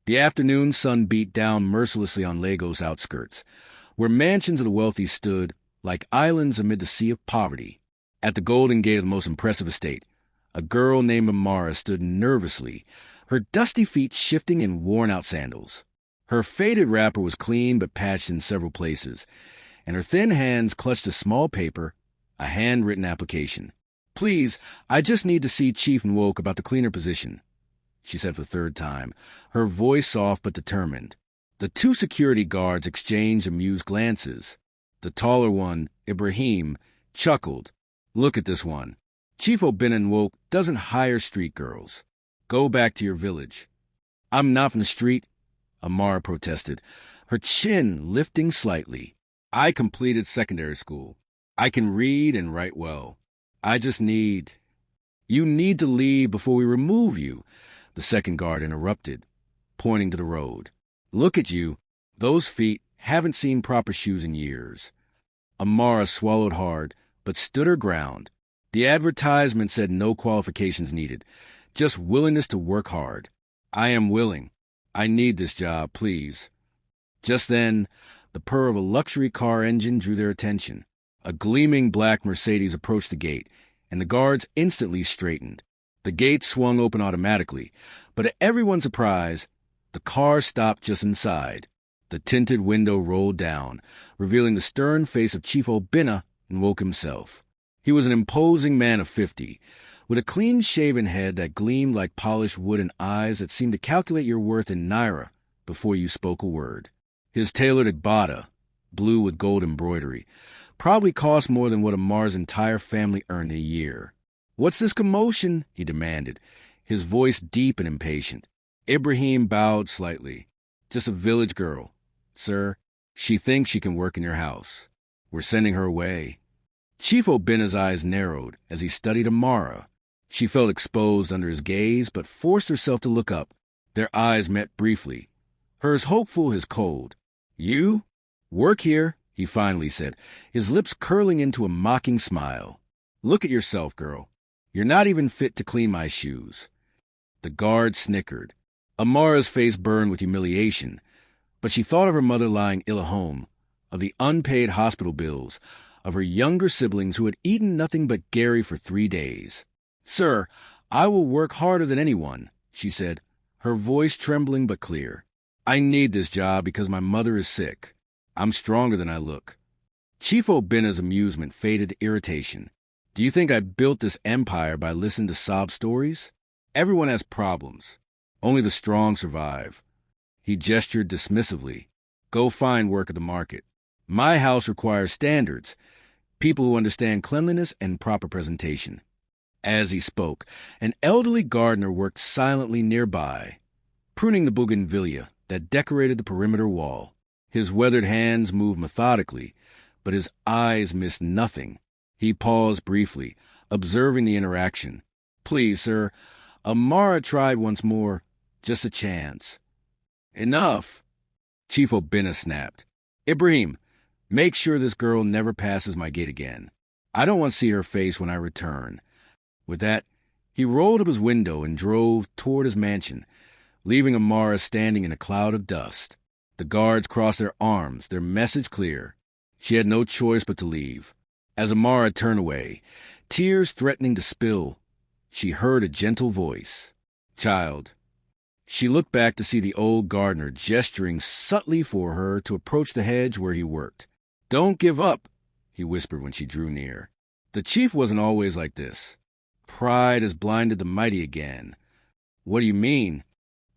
The afternoon sun beat down mercilessly on Lagos' outskirts, where mansions of the wealthy stood like islands amid the sea of poverty. At the Golden Gate of the most impressive estate, a girl named Amara stood nervously, her dusty feet shifting in worn-out sandals. Her faded wrapper was clean but patched in several places, and her thin hands clutched a small paper, a handwritten application. "Please, I just need to see Chief Nwoke about the cleaner position," she said for the third time, her voice soft but determined. The two security guards exchanged amused glances. The taller one, Ibrahim, chuckled. "Look at this one. Chief Obinna Nwoke doesn't hire street girls. Go back to your village." "I'm not from the street," Amara protested, her chin lifting slightly. "I completed secondary school. I can read and write well. I just need—" "You need to leave before we remove you," the second guard interrupted, pointing to the road. "Look at you. Those feet haven't seen proper shoes in years." Amara swallowed hard, but stood her ground. The advertisement said no qualifications needed, just willingness to work hard. "I am willing. I need this job, please." Just then, the purr of a luxury car engine drew their attention. A gleaming black Mercedes approached the gate, and the guards instantly straightened. The gate swung open automatically, but to everyone's surprise, the car stopped just inside. The tinted window rolled down, revealing the stern face of Chief Obinna Nwoke himself. He was an imposing man of 50, with a clean-shaven head that gleamed like polished wood and eyes that seemed to calculate your worth in naira before you spoke a word. His tailored agbada, blue with gold embroidery, probably cost more than what Amar's entire family earned a year. "What's this commotion?" he demanded, his voice deep and impatient. Ibrahim bowed slightly. "Just a village girl, sir. She thinks she can work in your house. We're sending her away." Chief Obinna's eyes narrowed as he studied Amara. She felt exposed under his gaze, but forced herself to look up. Their eyes met briefly, hers hopeful, his cold. "You? Work here," he finally said, his lips curling into a mocking smile. "Look at yourself, girl. You're not even fit to clean my shoes." The guard snickered. Amara's face burned with humiliation, but she thought of her mother lying ill at home, of the unpaid hospital bills, of her younger siblings who had eaten nothing but Gary for 3 days. "Sir, I will work harder than anyone," she said, her voice trembling but clear. "I need this job because my mother is sick. I'm stronger than I look." Chief Obinna's amusement faded to irritation. "Do you think I built this empire by listening to sob stories? Everyone has problems. Only the strong survive." He gestured dismissively. "Go find work at the market. My house requires standards, people who understand cleanliness and proper presentation." As he spoke, an elderly gardener worked silently nearby, pruning the bougainvillea that decorated the perimeter wall. His weathered hands moved methodically, but his eyes missed nothing. He paused briefly, observing the interaction. "Please, sir." Amara tried once more. "Just a chance." "Enough," Chief Obinna snapped. "Ibrahim, make sure this girl never passes my gate again. I don't want to see her face when I return." With that, he rolled up his window and drove toward his mansion, leaving Amara standing in a cloud of dust. The guards crossed their arms, their message clear. She had no choice but to leave. As Amara turned away, tears threatening to spill, she heard a gentle voice. "Child." She looked back to see the old gardener gesturing subtly for her to approach the hedge where he worked. "Don't give up," he whispered when she drew near. The chief wasn't always like this. Pride has blinded the mighty again. "What do you mean?"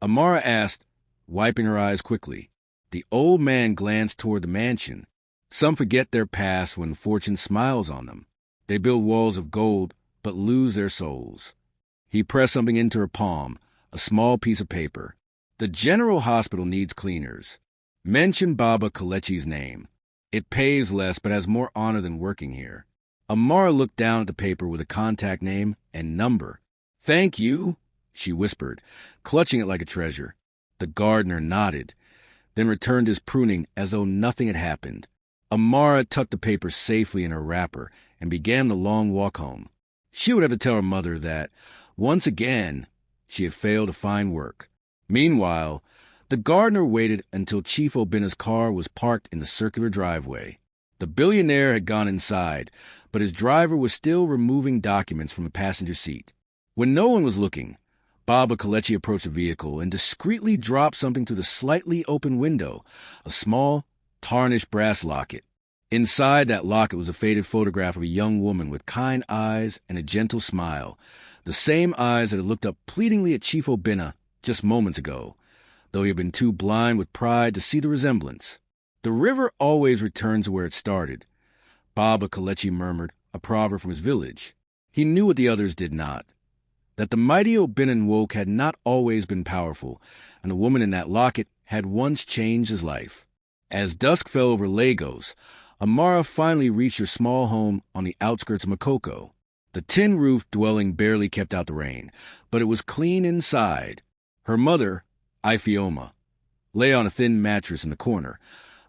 Amara asked, wiping her eyes quickly. The old man glanced toward the mansion. Some forget their past when fortune smiles on them. They build walls of gold, but lose their souls. He pressed something into her palm, a small piece of paper. "The General Hospital needs cleaners. Mention Baba Kalechi's name. It pays less, but has more honor than working here." Amara looked down at the paper with a contact name and number. "Thank you," she whispered, clutching it like a treasure. The gardener nodded, then returned his pruning as though nothing had happened. Amara tucked the paper safely in her wrapper and began the long walk home. She would have to tell her mother that, once again, she had failed to find work. Meanwhile, The gardener waited until Chief Obina's car was parked in the circular driveway. The billionaire had gone inside, but his driver was still removing documents from the passenger seat. When no one was looking, Baba Kalechi approached the vehicle and discreetly dropped something through the slightly open window, a small, tarnished brass locket. Inside that locket was a faded photograph of a young woman with kind eyes and a gentle smile, the same eyes that had looked up pleadingly at Chief Obina just moments ago, though he had been too blind with pride to see the resemblance. The river always returns to where it started, Baba Kalechi murmured, a proverb from his village. He knew what the others did not, that the mighty Obina Nwoke had not always been powerful, and the woman in that locket had once changed his life. As dusk fell over Lagos, Amara finally reached her small home on the outskirts of Makoko. The tin-roofed dwelling barely kept out the rain, but it was clean inside. Her mother, Ifeoma, lay on a thin mattress in the corner,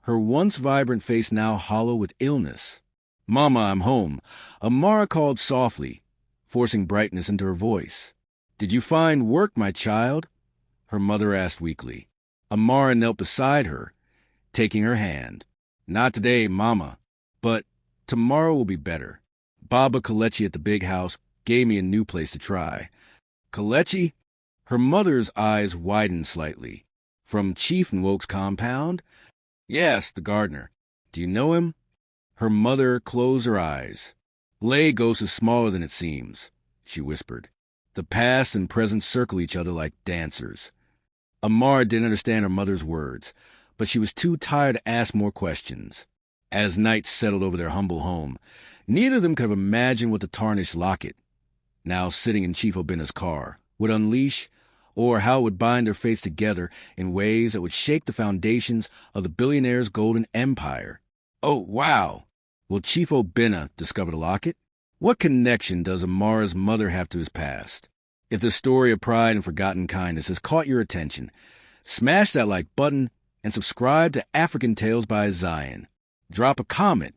her once vibrant face now hollow with illness. "Mama, I'm home," Amara called softly, forcing brightness into her voice. "Did you find work, my child?" her mother asked weakly. Amara knelt beside her, taking her hand. "Not today, Mama, but tomorrow will be better. Baba Kalechi at the big house gave me a new place to try." "Kalechi?" Her mother's eyes widened slightly. "From Chief Nwoke's compound?" "Yes, the gardener. Do you know him?" Her mother closed her eyes. "Lagos is smaller than it seems," she whispered. "The past and present circle each other like dancers." Amara didn't understand her mother's words, but she was too tired to ask more questions. As night settled over their humble home, neither of them could have imagined what the tarnished locket, now sitting in Chief Obina's car, would unleash, or how it would bind their fates together in ways that would shake the foundations of the billionaire's golden empire. Oh, wow! Will Chief Obina discover the locket? What connection does Amara's mother have to his past? If the story of pride and forgotten kindness has caught your attention, smash that like button and subscribe to AfricanTales by Zion. Drop a comment.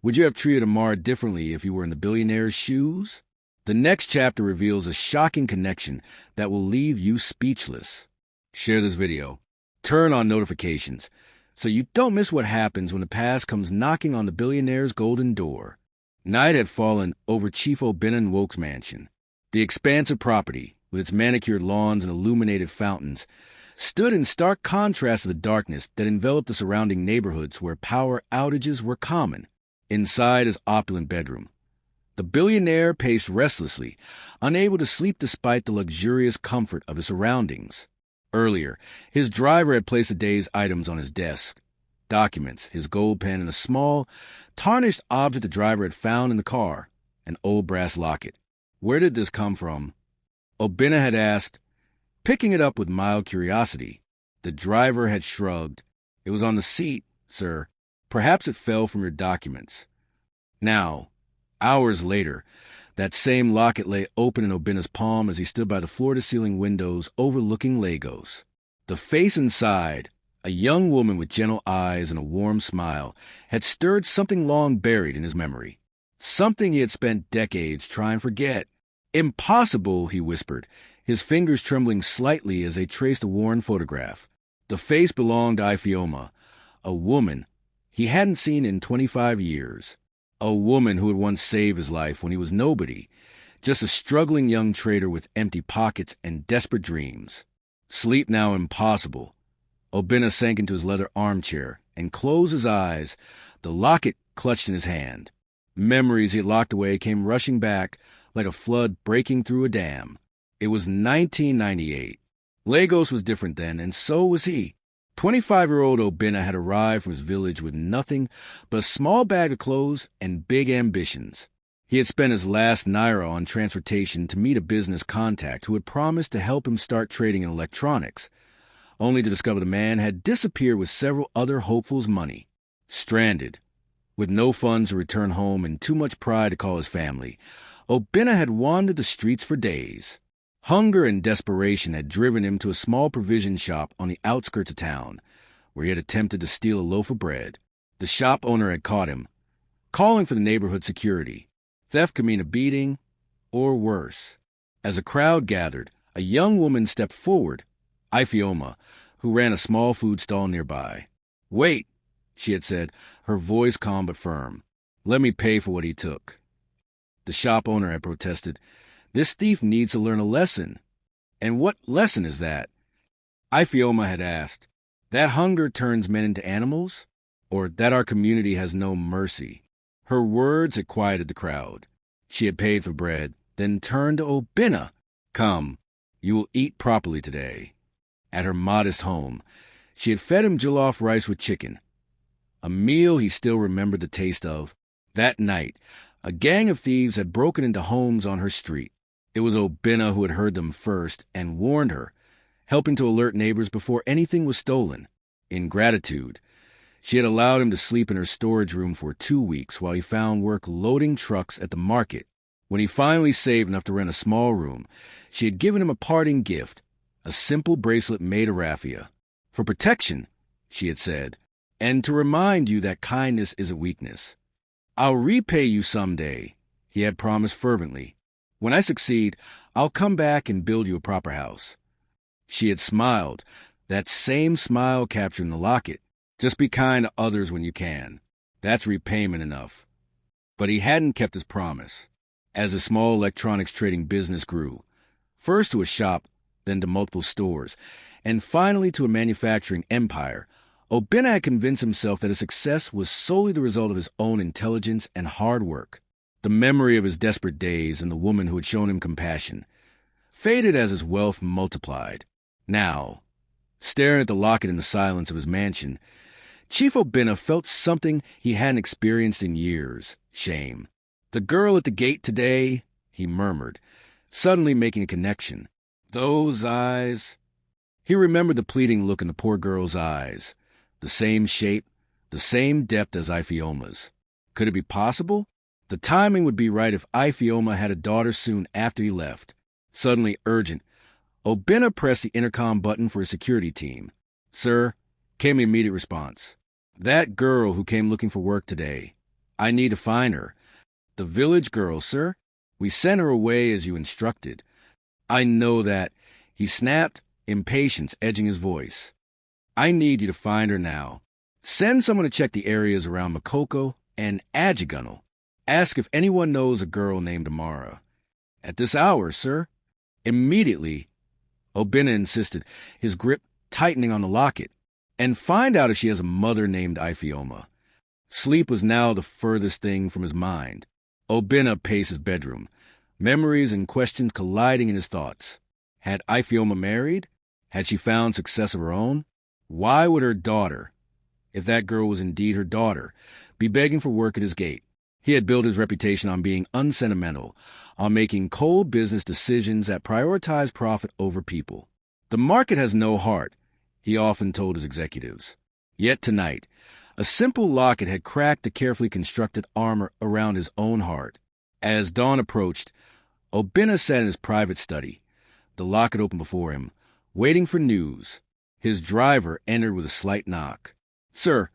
Would you have treated Amara differently if you were in the billionaire's shoes? The next chapter reveals a shocking connection that will leave you speechless. Share this video. Turn on notifications so you don't miss what happens when the past comes knocking on the billionaire's golden door. Night had fallen over Chief Obina Nwoke's mansion. The expansive property, with its manicured lawns and illuminated fountains, stood in stark contrast to the darkness that enveloped the surrounding neighborhoods where power outages were common. Inside his opulent bedroom, the billionaire paced restlessly, unable to sleep despite the luxurious comfort of his surroundings. Earlier, his driver had placed the day's items on his desk. Documents, his gold pen, and a small, tarnished object the driver had found in the car, an old brass locket. Where did this come from? Obina had asked, picking it up with mild curiosity. The driver had shrugged. "It was on the seat, sir. Perhaps it fell from your documents." Now, hours later, that same locket lay open in Obina's palm as he stood by the floor-to-ceiling windows overlooking Lagos. The face inside, a young woman with gentle eyes and a warm smile, had stirred something long buried in his memory. Something he had spent decades trying to forget. "Impossible," he whispered, his fingers trembling slightly as they traced a worn photograph. The face belonged to Ifeoma, a woman he hadn't seen in 25 years. A woman who had once saved his life when he was nobody, just a struggling young trader with empty pockets and desperate dreams. Sleep now impossible. Obina sank into his leather armchair and closed his eyes, the locket clutched in his hand. Memories he had locked away came rushing back like a flood breaking through a dam. It was 1998. Lagos was different then, and so was he. 25-year-old Obina had arrived from his village with nothing but a small bag of clothes and big ambitions. He had spent his last naira on transportation to meet a business contact who had promised to help him start trading in electronics, only to discover the man had disappeared with several other hopefuls' money. Stranded, with no funds to return home and too much pride to call his family, Obina had wandered the streets for days. Hunger and desperation had driven him to a small provision shop on the outskirts of town, where he had attempted to steal a loaf of bread. The shop owner had caught him, calling for the neighborhood security. Theft could mean a beating, or worse. As a crowd gathered, a young woman stepped forward, Ifeoma, who ran a small food stall nearby. "Wait," she had said, her voice calm but firm. "Let me pay for what he took." The shop owner had protested. "This thief needs to learn a lesson." "And what lesson is that?" Ifioma had asked. "That hunger turns men into animals? Or that our community has no mercy?" Her words had quieted the crowd. She had paid for bread, then turned to Obinna. "Come, you will eat properly today." At her modest home, she had fed him jollof rice with chicken, a meal he still remembered the taste of. That night, a gang of thieves had broken into homes on her street. It was Obinna who had heard them first and warned her, helping to alert neighbors before anything was stolen. In gratitude, she had allowed him to sleep in her storage room for 2 weeks while he found work loading trucks at the market. When he finally saved enough to rent a small room, she had given him a parting gift, a simple bracelet made of raffia. "For protection," she had said, "and to remind you that kindness isn't weakness." "I'll repay you someday," he had promised fervently. "When I succeed, I'll come back and build you a proper house." She had smiled, that same smile captured in the locket. "Just be kind to others when you can. That's repayment enough." But he hadn't kept his promise. As his small electronics trading business grew, first to a shop, then to multiple stores, and finally to a manufacturing empire, Obinna had convinced himself that his success was solely the result of his own intelligence and hard work. The memory of his desperate days and the woman who had shown him compassion faded as his wealth multiplied. Now, staring at the locket in the silence of his mansion, Chief Obinna felt something he hadn't experienced in years: shame. "The girl at the gate today," he murmured, suddenly making a connection. "Those eyes." He remembered the pleading look in the poor girl's eyes, the same shape, the same depth as Ifioma's. Could it be possible? The timing would be right if Ifioma had a daughter soon after he left. Suddenly urgent, Obinna pressed the intercom button for his security team. "Sir," came the immediate response. "That girl who came looking for work today. I need to find her." "The village girl, sir? We sent her away as you instructed." "I know that," he snapped, impatience edging his voice. "I need you to find her now. Send someone to check the areas around Makoko and Adjigunal. Ask if anyone knows a girl named Amara." "At this hour, sir?" "Immediately," Obinna insisted, his grip tightening on the locket. "And find out if she has a mother named Ifioma." Sleep was now the furthest thing from his mind. Obinna paced his bedroom, memories and questions colliding in his thoughts. Had Ifioma married? Had she found success of her own? Why would her daughter, if that girl was indeed her daughter, be begging for work at his gate? He had built his reputation on being unsentimental, on making cold business decisions that prioritize profit over people. "The market has no heart," he often told his executives. Yet tonight, a simple locket had cracked the carefully constructed armor around his own heart. As dawn approached, Obinna sat in his private study, the locket open before him, waiting for news. His driver entered with a slight knock. "Sir,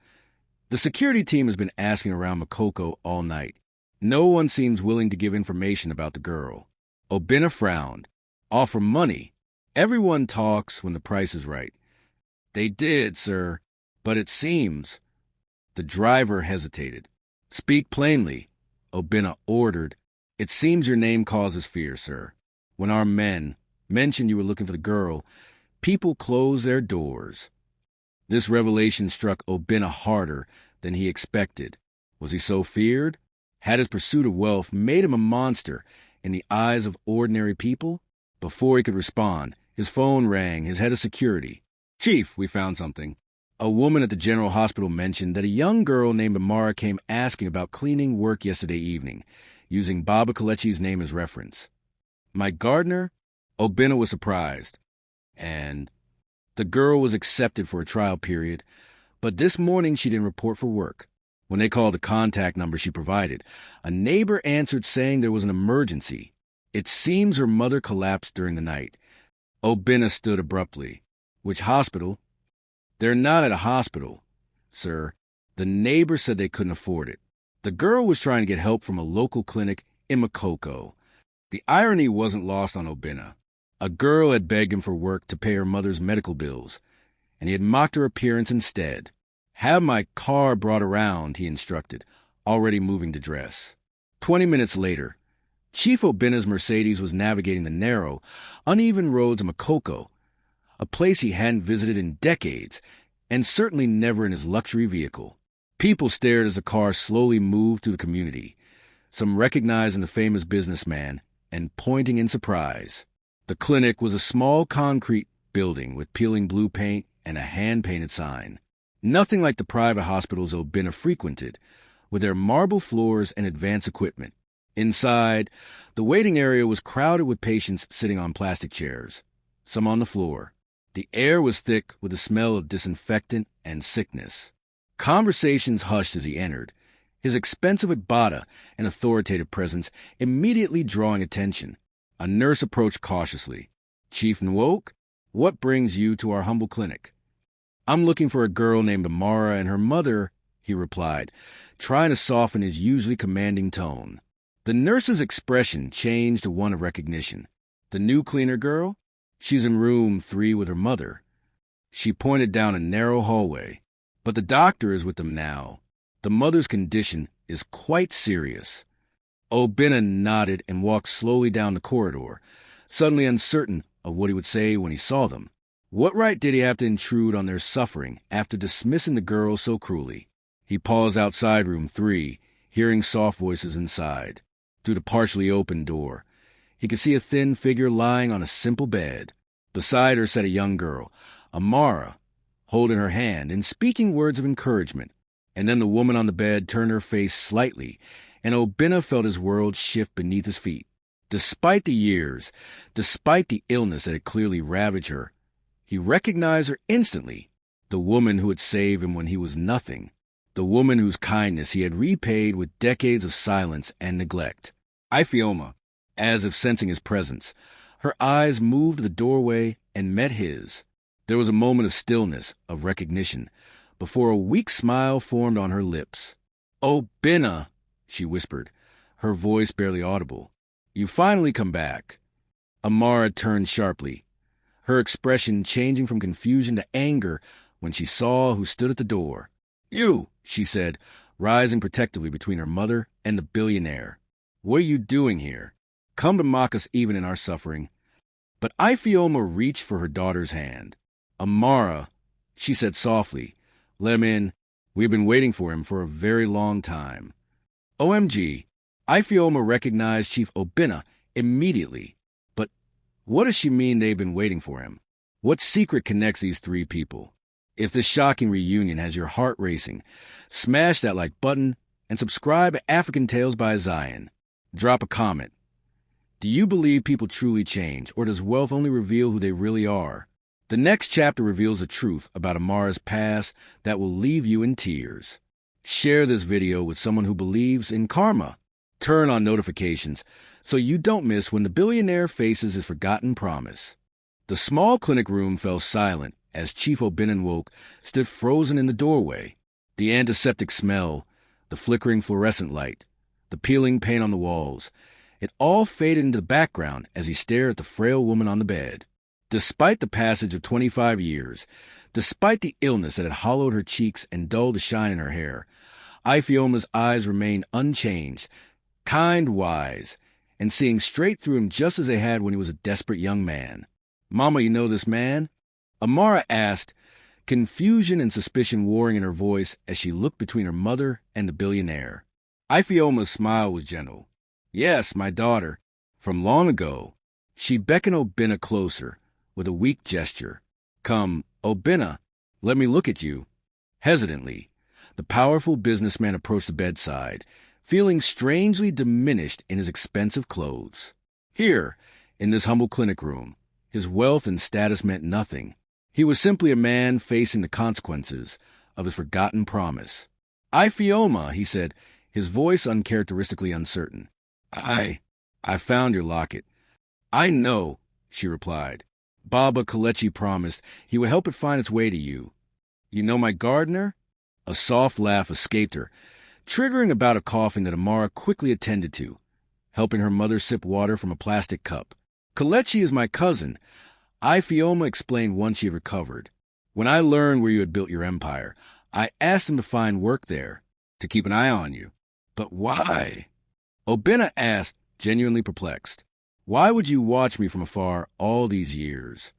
the security team has been asking around Makoko all night. No one seems willing to give information about the girl." Obinna frowned. "Offer money. Everyone talks when the price is right." "They did, sir, but it seems—" The driver hesitated. "Speak plainly," Obinna ordered. "It seems your name causes fear, sir. When our men mentioned you were looking for the girl, people closed their doors." This revelation struck Obinna harder than he expected. Was he so feared? Had his pursuit of wealth made him a monster in the eyes of ordinary people? Before he could respond, his phone rang, his head of security. "Chief, we found something." A woman at the general hospital mentioned that a young girl named Amara came asking about cleaning work yesterday evening, using Baba Kalechi's name as reference. "My gardener?" Obinna was surprised. "And?" "The girl was accepted for a trial period, but this morning she didn't report for work. When they called the contact number she provided, a neighbor answered saying there was an emergency. It seems her mother collapsed during the night." Obinna stood abruptly. "Which hospital?" "They're not at a hospital, sir. The neighbor said they couldn't afford it. The girl was trying to get help from a local clinic in Makoko." The irony wasn't lost on Obinna. A girl had begged him for work to pay her mother's medical bills. and he had mocked her appearance instead. "Have my car brought around," he instructed, already moving to dress. 20 minutes later, Chief Obina's Mercedes was navigating the narrow, uneven roads of Makoko, a place he hadn't visited in decades, and certainly never in his luxury vehicle. People stared as the car slowly moved through the community, some recognizing the famous businessman and pointing in surprise. The clinic was a small concrete building with peeling blue paint and a hand-painted sign. Nothing like the private hospitals Obina frequented, with their marble floors and advanced equipment. Inside, the waiting area was crowded with patients sitting on plastic chairs, some on the floor. The air was thick with the smell of disinfectant and sickness. Conversations hushed as he entered, his expensive agbada and authoritative presence immediately drawing attention. A nurse approached cautiously. "Chief Nwoke, what brings you to our humble clinic?" "I'm looking for a girl named Amara and her mother," he replied, trying to soften his usually commanding tone. The nurse's expression changed to one of recognition. "The new cleaner girl? She's in room 3 with her mother." She pointed down a narrow hallway. "But the doctor is with them now. The mother's condition is quite serious." Obina nodded and walked slowly down the corridor, suddenly uncertain of what he would say when he saw them. What right did he have to intrude on their suffering after dismissing the girl so cruelly? He paused outside room 3, hearing soft voices inside. Through the partially open door, he could see a thin figure lying on a simple bed. Beside her sat a young girl, Amara, holding her hand and speaking words of encouragement. And then the woman on the bed turned her face slightly, and Obina felt his world shift beneath his feet. Despite the years, despite the illness that had clearly ravaged her, he recognized her instantly, the woman who had saved him when he was nothing, the woman whose kindness he had repaid with decades of silence and neglect. Ifeoma, as if sensing his presence, her eyes moved to the doorway and met his. There was a moment of stillness, of recognition, before a weak smile formed on her lips. "Obina," she whispered, her voice barely audible. "You finally come back." Amara turned sharply, her expression changing from confusion to anger when she saw who stood at the door. "You," she said, rising protectively between her mother and the billionaire. "What are you doing here? Come to mock us even in our suffering." But Ifeoma reached for her daughter's hand. "Amara," she said softly, "let him in. We've been waiting for him for a very long time." OMG, Ifeoma recognized Chief Obina immediately. But what does she mean they've been waiting for him? What secret connects these 3 people? If this shocking reunion has your heart racing, smash that like button and subscribe to AfricanTales by Zion. Drop a comment. Do you believe people truly change, or does wealth only reveal who they really are? The next chapter reveals the truth about Amara's past that will leave you in tears. Share this video with someone who believes in karma. Turn on notifications so you don't miss when the billionaire faces his forgotten promise. The small clinic room fell silent as Chief Obinenwoke stood frozen in the doorway. The antiseptic smell, the flickering fluorescent light, the peeling paint on the walls, it all faded into the background as he stared at the frail woman on the bed. Despite the passage of 25 years, despite the illness that had hollowed her cheeks and dulled the shine in her hair, Ifeoma's eyes remained unchanged, kind, wise, and seeing straight through him just as they had when he was a desperate young man. "Mama, you know this man?" Amara asked, confusion and suspicion warring in her voice as she looked between her mother and the billionaire. Ifeoma's smile was gentle. "Yes, my daughter. From long ago." She beckoned Obina closer, with a weak gesture. "Come, Obina, let me look at you." Hesitantly, the powerful businessman approached the bedside, feeling strangely diminished in his expensive clothes. Here, in this humble clinic room, his wealth and status meant nothing. He was simply a man facing the consequences of his forgotten promise. "Ifeoma," he said, his voice uncharacteristically uncertain. I found your locket." "I know," she replied. "Baba Kalechi promised he would help it find its way to you." "You know my gardener?" A soft laugh escaped her, triggering about a coughing that Amara quickly attended to, helping her mother sip water from a plastic cup. "Kalechi is my cousin," Ifeoma explained once she had recovered. When I learned where you had built your empire, I asked him to find work there, to keep an eye on you. But why? Obinna asked, genuinely perplexed. Why would you watch me from afar all these years?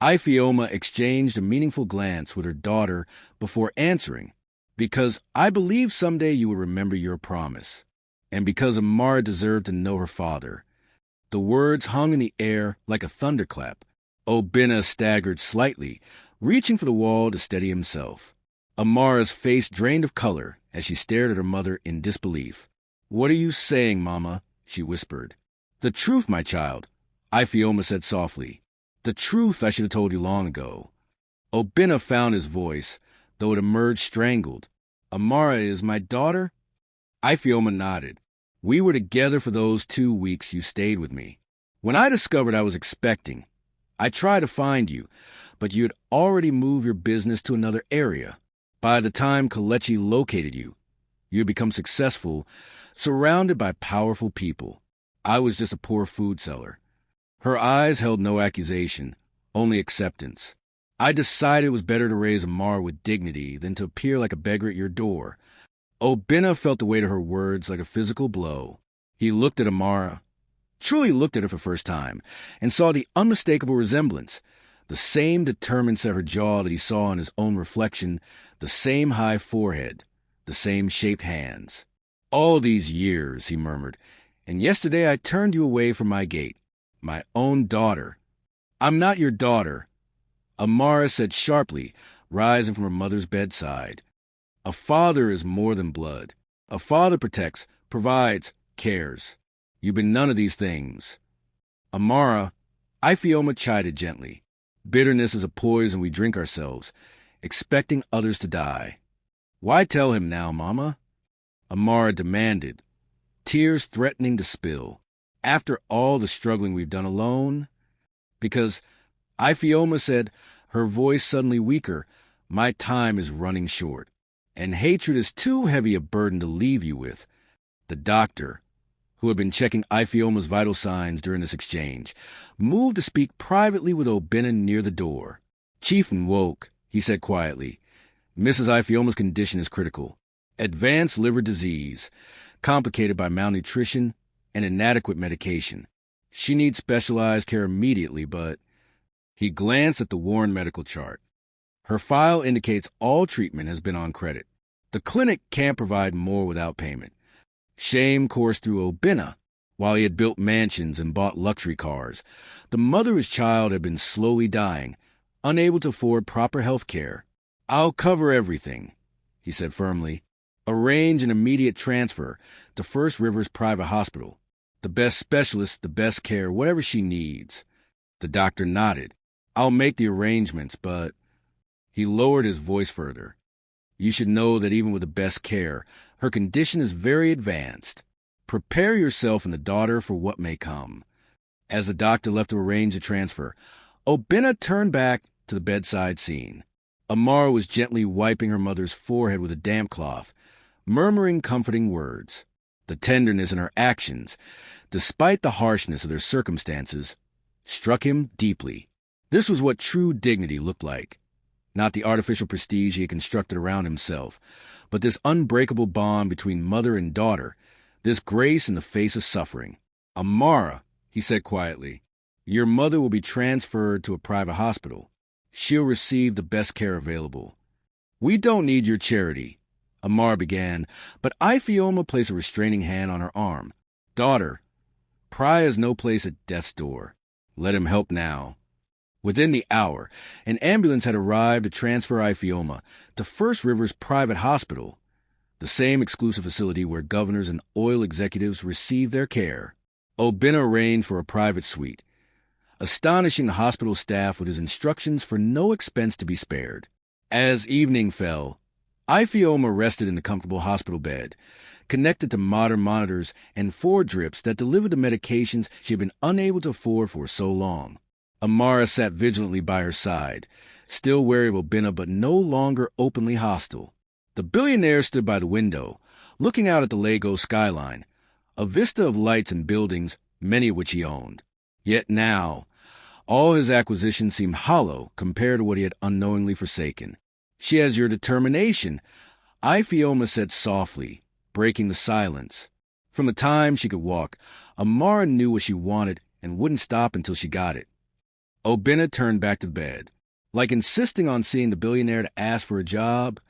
Ifeoma exchanged a meaningful glance with her daughter before answering. Because I believe someday you will remember your promise. And because Amara deserved to know her father. The words hung in the air like a thunderclap. Obinna staggered slightly, reaching for the wall to steady himself. Amara's face drained of color as she stared at her mother in disbelief. "What are you saying, Mama?" she whispered. "The truth, my child," Ifeoma said softly. "The truth I should have told you long ago." Obinna found his voice, though it emerged strangled. "Amara is my daughter?" Ifeoma nodded. "We were together for those 2 weeks you stayed with me. When I discovered I was expecting, I tried to find you, but you had already moved your business to another area. By the time Kalechi located you, you had become successful, surrounded by powerful people. I was just a poor food seller." Her eyes held no accusation, only acceptance. "I decided it was better to raise Amara with dignity than to appear like a beggar at your door." Obinna felt the weight of her words like a physical blow. He looked at Amara, truly looked at her for the first time, and saw the unmistakable resemblance, the same determined set of her jaw that he saw in his own reflection, the same high forehead, the same shaped hands. "All these years," he murmured, "and yesterday I turned you away from my gate. My own daughter." "I'm not your daughter," Amara said sharply, rising from her mother's bedside. "A father is more than blood. A father protects, provides, cares. You've been none of these things." "Amara," Ifeoma chided gently, "bitterness is a poison we drink ourselves, expecting others to die." "Why tell him now, Mama?" Amara demanded, tears threatening to spill. "After all the struggling we've done alone?" "Because," Ifeoma said, her voice suddenly weaker, "my time is running short, and hatred is too heavy a burden to leave you with." The doctor, who had been checking Ifeoma's vital signs during this exchange, moved to speak privately with Obinna near the door. "Chieftain woke," he said quietly. "Mrs. Ifeoma's condition is critical. Advanced liver disease, complicated by malnutrition and inadequate medication. She needs specialized care immediately, but..." He glanced at the Warren medical chart. "Her file indicates all treatment has been on credit. The clinic can't provide more without payment." Shame coursed through Obinna. While he had built mansions and bought luxury cars, the mother of his child had been slowly dying, unable to afford proper health care. "I'll cover everything," he said firmly. "Arrange an immediate transfer to First River's private hospital. The best specialist, the best care, whatever she needs." The doctor nodded. "I'll make the arrangements, but..." He lowered his voice further. "You should know that even with the best care, her condition is very advanced. Prepare yourself and the daughter for what may come." As the doctor left to arrange the transfer, Obinna turned back to the bedside scene. Amara was gently wiping her mother's forehead with a damp cloth, murmuring comforting words. The tenderness in her actions, despite the harshness of their circumstances, struck him deeply. This was what true dignity looked like. Not the artificial prestige he had constructed around himself, but this unbreakable bond between mother and daughter, this grace in the face of suffering. "Amara," he said quietly, "your mother will be transferred to a private hospital. She'll receive the best care available." "We don't need your charity," Amara began, but Ifeoma placed a restraining hand on her arm. "Daughter, pry has no place at death's door. Let him help now." Within the hour, an ambulance had arrived to transfer Ifeoma to First River's private hospital, the same exclusive facility where governors and oil executives receive their care. Obinna arranged for a private suite, astonishing the hospital staff with his instructions for no expense to be spared. As evening fell, Ifeoma rested in the comfortable hospital bed, connected to modern monitors and 4 drips that delivered the medications she had been unable to afford for so long. Amara sat vigilantly by her side, still wary of Obinna but no longer openly hostile. The billionaire stood by the window, looking out at the Lagos skyline, a vista of lights and buildings, many of which he owned. Yet now, All his acquisitions seemed hollow compared to what he had unknowingly forsaken. "She has your determination," Ifioma said softly, breaking the silence. From the time she could walk, Amara knew what she wanted and wouldn't stop until she got it. Obinna turned back to bed, like insisting on seeing the billionaire to ask for a job.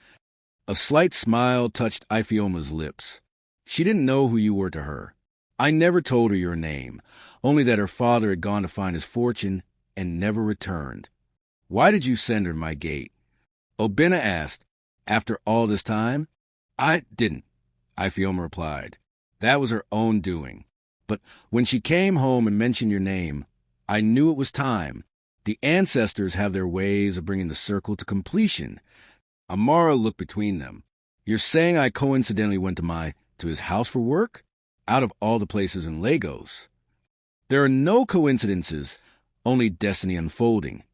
A slight smile touched Ifeoma's lips. "She didn't know who you were to her. I never told her your name, only that her father had gone to find his fortune and never returned." "Why did you send her to my gate?" Obinna asked. "After all this time?" "I didn't," Ifeoma replied. "That was her own doing. But when she came home and mentioned your name, I knew it was time. The ancestors have their ways of bringing the circle to completion." Amara looked between them. "You're saying I coincidentally went to his house for work? Out of all the places in Lagos." "There are no coincidences, only destiny unfolding,"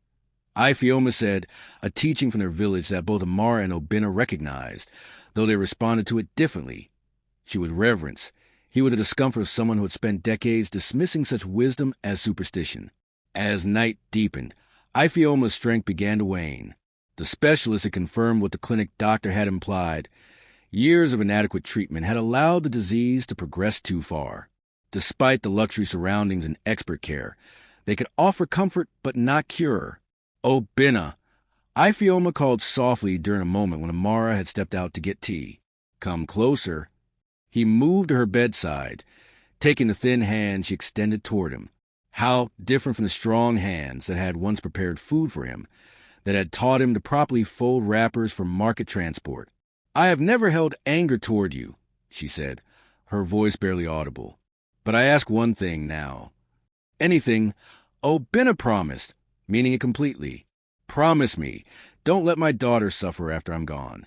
Ifeoma said, a teaching from their village that both Amara and Obinna recognized, though they responded to it differently. She would reverence. He with the discomfort of someone who had spent decades dismissing such wisdom as superstition. As night deepened, Ifeoma's strength began to wane. The specialist had confirmed what the clinic doctor had implied. Years of inadequate treatment had allowed the disease to progress too far. Despite the luxury surroundings and expert care, they could offer comfort but not cure. "Obinna," Ifeoma called softly during a moment when Amara had stepped out to get tea. "Come closer." He moved to her bedside, taking the thin hand she extended toward him. How different from the strong hands that had once prepared food for him, that had taught him to properly fold wrappers for market transport. "I have never held anger toward you," she said, her voice barely audible. "But I ask one thing now." "Anything," Obinna promised, meaning it completely. "Promise me, don't let my daughter suffer after I'm gone."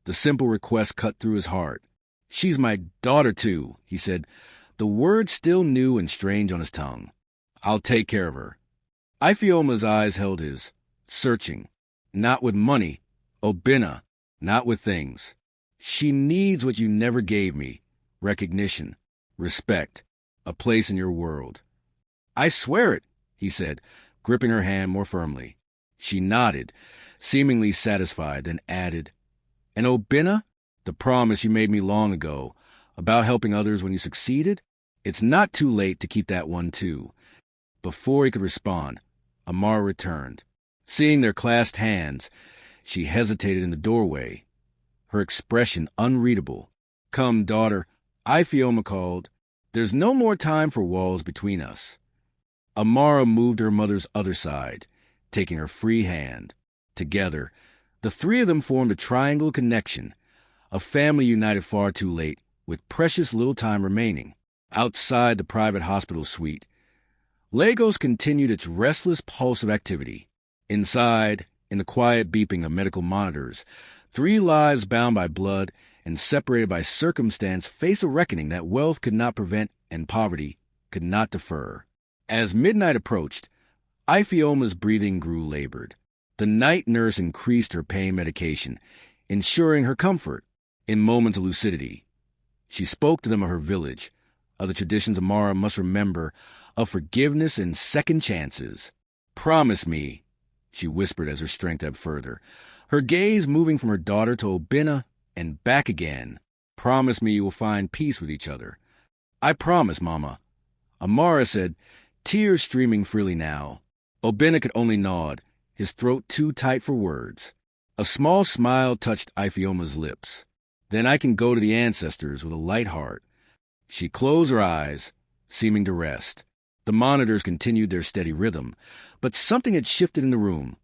The simple request cut through his heart. "She's my daughter, too," he said, the word still new and strange on his tongue. "I'll take care of her." Ifeoma's eyes held his, searching. "Not with money, Obinna, not with things. She needs what you never gave me: recognition, respect, a place in your world." "I swear it," he said, gripping her hand more firmly. She nodded, seemingly satisfied, then added, "And Obinna, the promise you made me long ago, about helping others when you succeeded, it's not too late to keep that one too." Before he could respond, Amara returned. Seeing their clasped hands, she hesitated in the doorway, her expression unreadable. "Come, daughter," Ifeoma called. "There's no more time for walls between us." Amara moved to her mother's other side, taking her free hand. Together, the three of them formed a triangle connection, a family united far too late, with precious little time remaining. Outside the private hospital suite, Lagos continued its restless pulse of activity. Inside, in the quiet beeping of medical monitors, three lives bound by blood and separated by circumstance face a reckoning that wealth could not prevent and poverty could not defer. As midnight approached, Ifeoma's breathing grew labored. The night nurse increased her pain medication, ensuring her comfort in moments of lucidity. She spoke to them of her village, of the traditions Amara must remember, of forgiveness and second chances. "Promise me," she whispered as her strength ebbed further, her gaze moving from her daughter to Obinna and back again. "Promise me you will find peace with each other." "I promise, Mama," Amara said, tears streaming freely now. Obinna could only nod, his throat too tight for words. A small smile touched Ifeoma's lips. "Then I can go to the ancestors with a light heart." She closed her eyes, seeming to rest. The monitors continued their steady rhythm, but something had shifted in the room.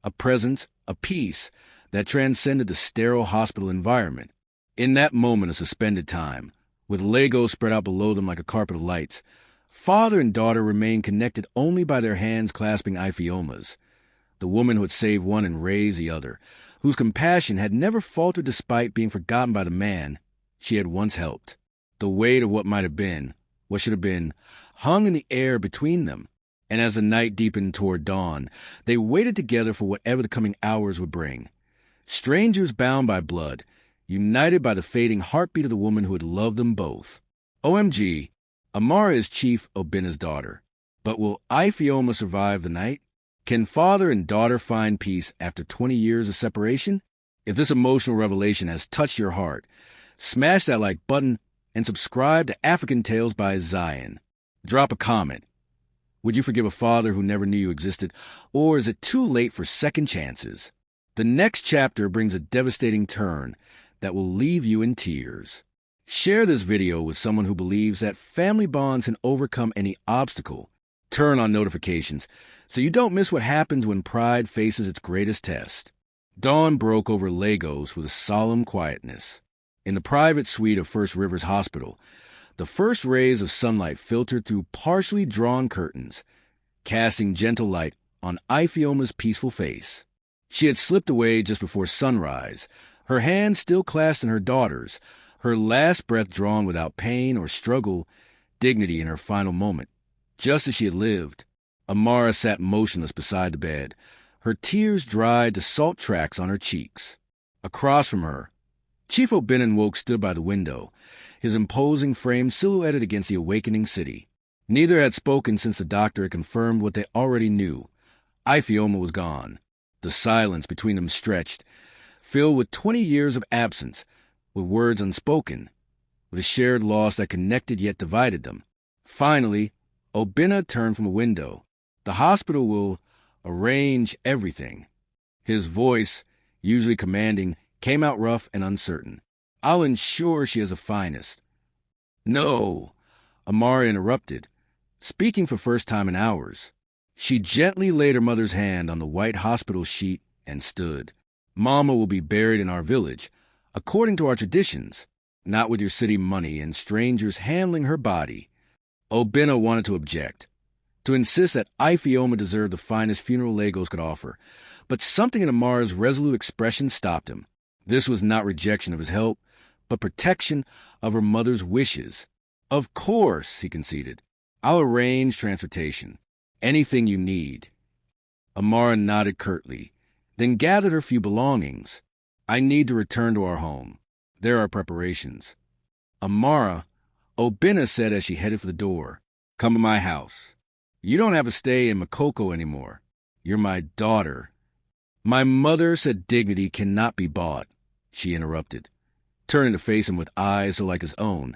A presence, a peace, that transcended the sterile hospital environment. In that moment of suspended time, with Lagos spread out below them like a carpet of lights, father and daughter remained connected only by their hands clasping Ifeoma's. The woman who had saved one and raised the other, whose compassion had never faltered despite being forgotten by the man she had once helped. The weight of what might have been, what should have been, hung in the air between them, and as the night deepened toward dawn, they waited together for whatever the coming hours would bring. Strangers bound by blood, united by the fading heartbeat of the woman who had loved them both. OMG, Amara is Chief Obinna's daughter, But will Ifioma survive the night? Can father and daughter find peace after 20 years of separation? If this emotional revelation has touched your heart, smash that like button and subscribe to African Tales by Zion. Drop a comment. Would you forgive a father who never knew you existed, or is it too late for second chances? The next chapter brings a devastating turn that will leave you in tears. Share this video with someone who believes that family bonds can overcome any obstacle. Turn on notifications so you don't miss what happens when pride faces its greatest test. Dawn broke over Lagos with a solemn quietness. In the private suite of First Rivers Hospital, the first rays of sunlight filtered through partially drawn curtains, casting gentle light on Ifeoma's peaceful face. She had slipped away just before sunrise, her hand still clasped in her daughter's, her last breath drawn without pain or struggle, dignity in her final moment. Just as she had lived, Amara sat motionless beside the bed, her tears dried to salt tracks on her cheeks. Across from her, Chief Obinenwoke stood by the window, his imposing frame silhouetted against the awakening city. Neither had spoken since the doctor had confirmed what they already knew. Ifeoma was gone. The silence between them stretched, filled with 20 years of absence, with words unspoken, with a shared loss that connected yet divided them. Finally, Obinna turned from a window. The hospital will arrange everything. His voice, usually commanding, came out rough and uncertain. I'll ensure she is the finest. No, Amara interrupted, speaking for first time in hours. She gently laid her mother's hand on the white hospital sheet and stood. Mama will be buried in our village, according to our traditions, not with your city money and strangers handling her body. Obinna wanted to object, to insist that Ifeoma deserved the finest funeral Lagos could offer, but something in Amara's resolute expression stopped him. This was not rejection of his help, but protection of her mother's wishes. Of course, he conceded. I'll arrange transportation. Anything you need. Amara nodded curtly, then gathered her few belongings. I need to return to our home. There are preparations. Amara, Obinna said as she headed for the door, come to my house. You don't have to stay in Makoko anymore. You're my daughter. My mother said dignity cannot be bought, she interrupted, turning to face him with eyes so like his own,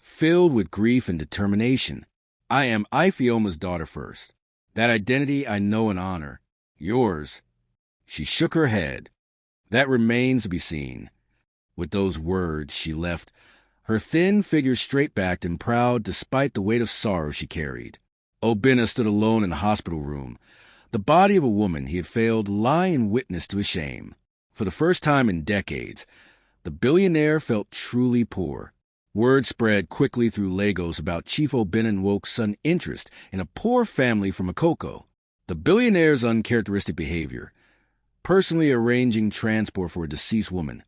filled with grief and determination. I am Ifeoma's daughter first. That identity I know and honor. Yours. She shook her head. That remains to be seen. With those words, she left, her thin figure straight-backed and proud despite the weight of sorrow she carried. Obinna stood alone in the hospital room, the body of a woman he had failed lying witness to his shame. For the first time in decades, the billionaire felt truly poor. Word spread quickly through Lagos about Chief Obinenwoke's sudden interest in a poor family from Makoko. The billionaire's uncharacteristic behavior, personally arranging transport for a deceased woman,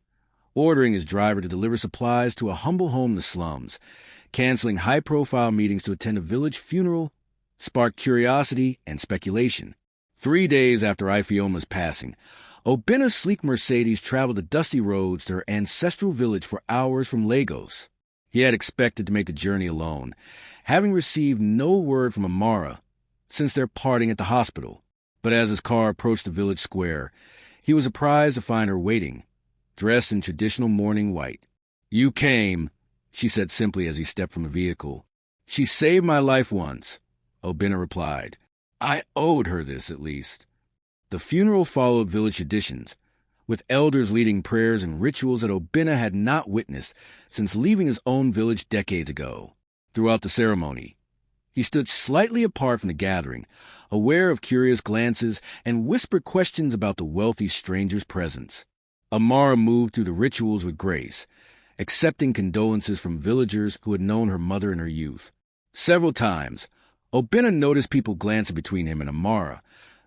ordering his driver to deliver supplies to a humble home in the slums, canceling high-profile meetings to attend a village funeral, sparked curiosity and speculation. 3 days after Ifeoma's passing, Obinna's sleek Mercedes traveled the dusty roads to her ancestral village for hours from Lagos. He had expected to make the journey alone, having received no word from Amara since their parting at the hospital. But as his car approached the village square, he was surprised to find her waiting, dressed in traditional mourning white. You came, she said simply as he stepped from the vehicle. She saved my life once, Obinna replied. I owed her this, at least. The funeral followed village traditions, with elders leading prayers and rituals that Obinna had not witnessed since leaving his own village decades ago. Throughout the ceremony, he stood slightly apart from the gathering, aware of curious glances and whispered questions about the wealthy stranger's presence. Amara moved through the rituals with grace, accepting condolences from villagers who had known her mother in her youth. Several times, Obinna noticed people glancing between him and Amara,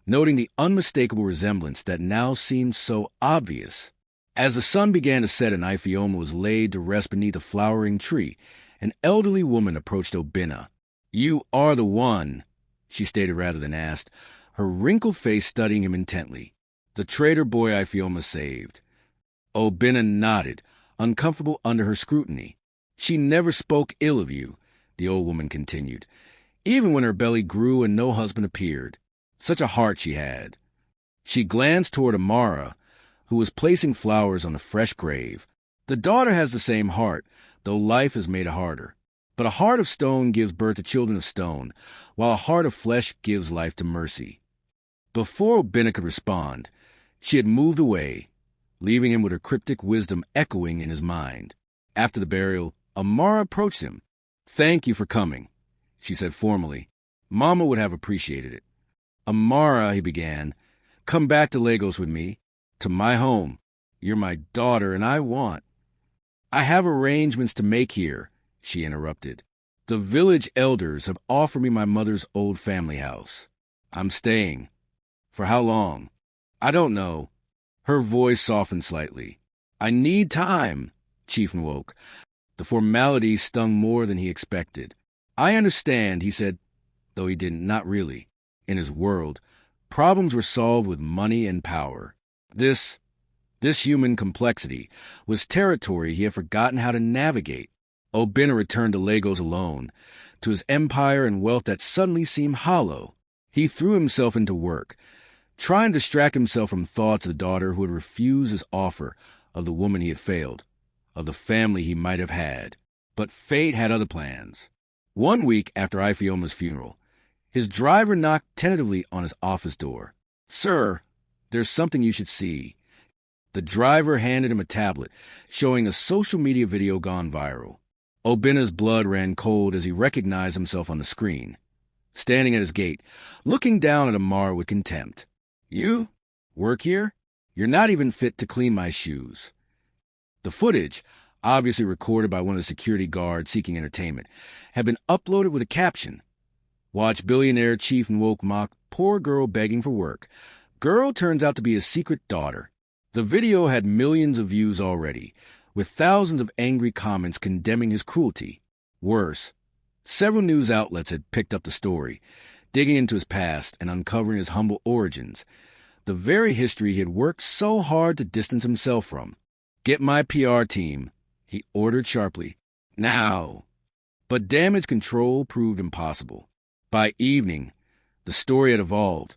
noting the unmistakable resemblance that now seemed so obvious. As the sun began to set and Ifeoma was laid to rest beneath a flowering tree, an elderly woman approached Obinna. You are the one, she stated rather than asked, her wrinkled face studying him intently. The traitor boy Ifeoma saved. Obinna nodded, uncomfortable under her scrutiny. She never spoke ill of you, the old woman continued. even when her belly grew and no husband appeared. Such a heart she had. She glanced toward Amara, who was placing flowers on a fresh grave. The daughter has the same heart, though life has made it harder. But a heart of stone gives birth to children of stone, while a heart of flesh gives life to mercy. Before Obinna could respond, she had moved away, leaving him with her cryptic wisdom echoing in his mind. After the burial, Amara approached him. "Thank you for coming," she said formally. "Mama would have appreciated it." "Amara," he began, "come back to Lagos with me, to my home. You're my daughter, and I have arrangements to make here," she interrupted. "The village elders have offered me my mother's old family house. I'm staying. For how long? I don't know." Her voice softened slightly. "I need time," Chieftain woke. The formality stung more than he expected. "I understand," he said, though he didn't, not really. In his world, problems were solved with money and power. This human complexity was territory he had forgotten how to navigate. Obinna returned to Lagos alone, to his empire and wealth that suddenly seemed hollow. He threw himself into work, trying to distract himself from thoughts of the daughter who had refused his offer, of the woman he had failed, of the family he might have had. But fate had other plans. 1 week after Ifeoma's funeral, his driver knocked tentatively on his office door. "Sir, there's something you should see." The driver handed him a tablet, showing a social media video gone viral. Obinna's blood ran cold as he recognized himself on the screen, standing at his gate, looking down at Amar with contempt. "You? Work here? You're not even fit to clean my shoes." The footage, obviously recorded by one of the security guards seeking entertainment, had been uploaded with a caption. "Watch Billionaire Chieftain Woke mock poor girl begging for work. Girl turns out to be his secret daughter." The video had millions of views already, with thousands of angry comments condemning his cruelty. Worse, several news outlets had picked up the story, digging into his past and uncovering his humble origins, the very history he had worked so hard to distance himself from. "Get my PR team," he ordered sharply. "Now." But damage control proved impossible. By evening, the story had evolved,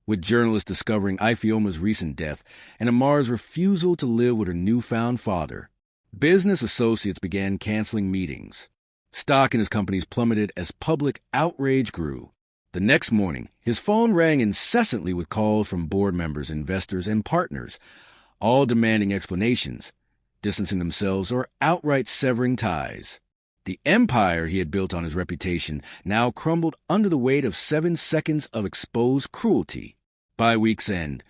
with journalists discovering Ifeoma's recent death and Amar's refusal to live with her newfound father. Business associates began canceling meetings. Stock in his companies plummeted as public outrage grew. The next morning, his phone rang incessantly with calls from board members, investors, and partners, all demanding explanations, distancing themselves, or outright severing ties. The empire he had built on his reputation now crumbled under the weight of 7 seconds of exposed cruelty. By week's end,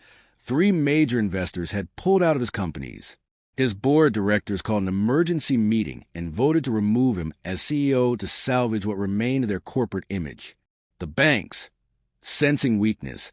3 major investors had pulled out of his companies. His board of directors called an emergency meeting and voted to remove him as CEO to salvage what remained of their corporate image. The banks, sensing weakness,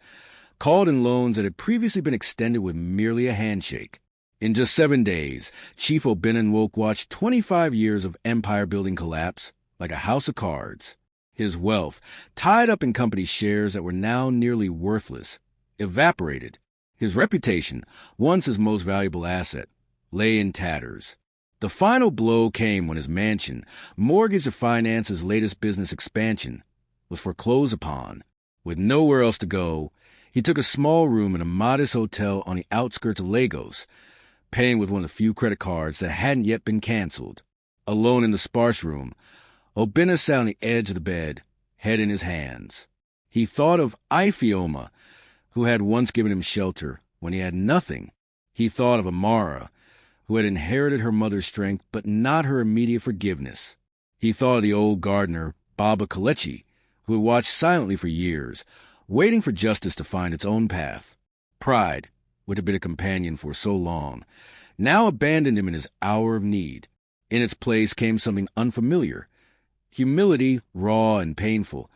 called in loans that had previously been extended with merely a handshake. In just 7 days, Chief Obinna Woke watched 25 years of empire-building collapse like a house of cards. His wealth, tied up in company shares that were now nearly worthless, evaporated. His reputation, once his most valuable asset, lay in tatters. The final blow came when his mansion, mortgaged to finance his latest business expansion, was foreclosed upon. With nowhere else to go, he took a small room in a modest hotel on the outskirts of Lagos, paying with one of the few credit cards that hadn't yet been canceled. Alone in the sparse room, Obinna sat on the edge of the bed, head in his hands. He thought of Ifeoma, who had once given him shelter when he had nothing. He thought of Amara, who had inherited her mother's strength but not her immediate forgiveness. He thought of the old gardener, Baba Kalechi, who had watched silently for years, waiting for justice to find its own path. Pride, which had been a companion for so long, now abandoned him in his hour of need. In its place came something unfamiliar, humility, raw and painful,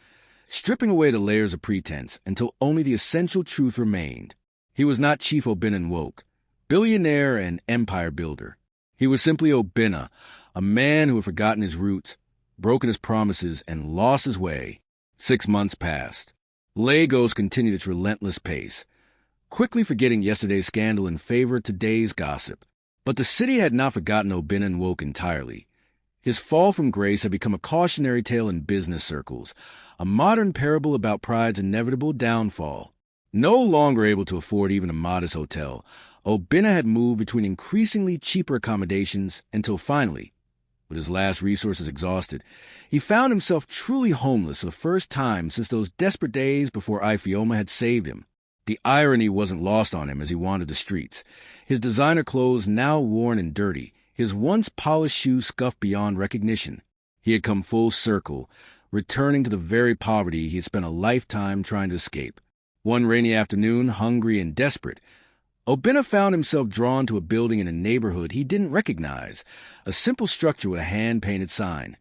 stripping away the layers of pretense until only the essential truth remained. He was not Chief Obinna Woke, billionaire and empire builder. He was simply Obinna, a man who had forgotten his roots, broken his promises, and lost his way. 6 months passed. Lagos continued its relentless pace, quickly forgetting yesterday's scandal in favor of today's gossip. But the city had not forgotten Obinna Woke entirely. His fall from grace had become a cautionary tale in business circles, a modern parable about pride's inevitable downfall. No longer able to afford even a modest hotel, Obinna had moved between increasingly cheaper accommodations until finally, with his last resources exhausted, he found himself truly homeless for the first time since those desperate days before Ifeoma had saved him. The irony wasn't lost on him as he wandered the streets, his designer clothes now worn and dirty, his once polished shoes scuffed beyond recognition. He had come full circle, returning to the very poverty he had spent a lifetime trying to escape. One rainy afternoon, hungry and desperate, Obinna found himself drawn to a building in a neighborhood he didn't recognize, a simple structure with a hand-painted sign.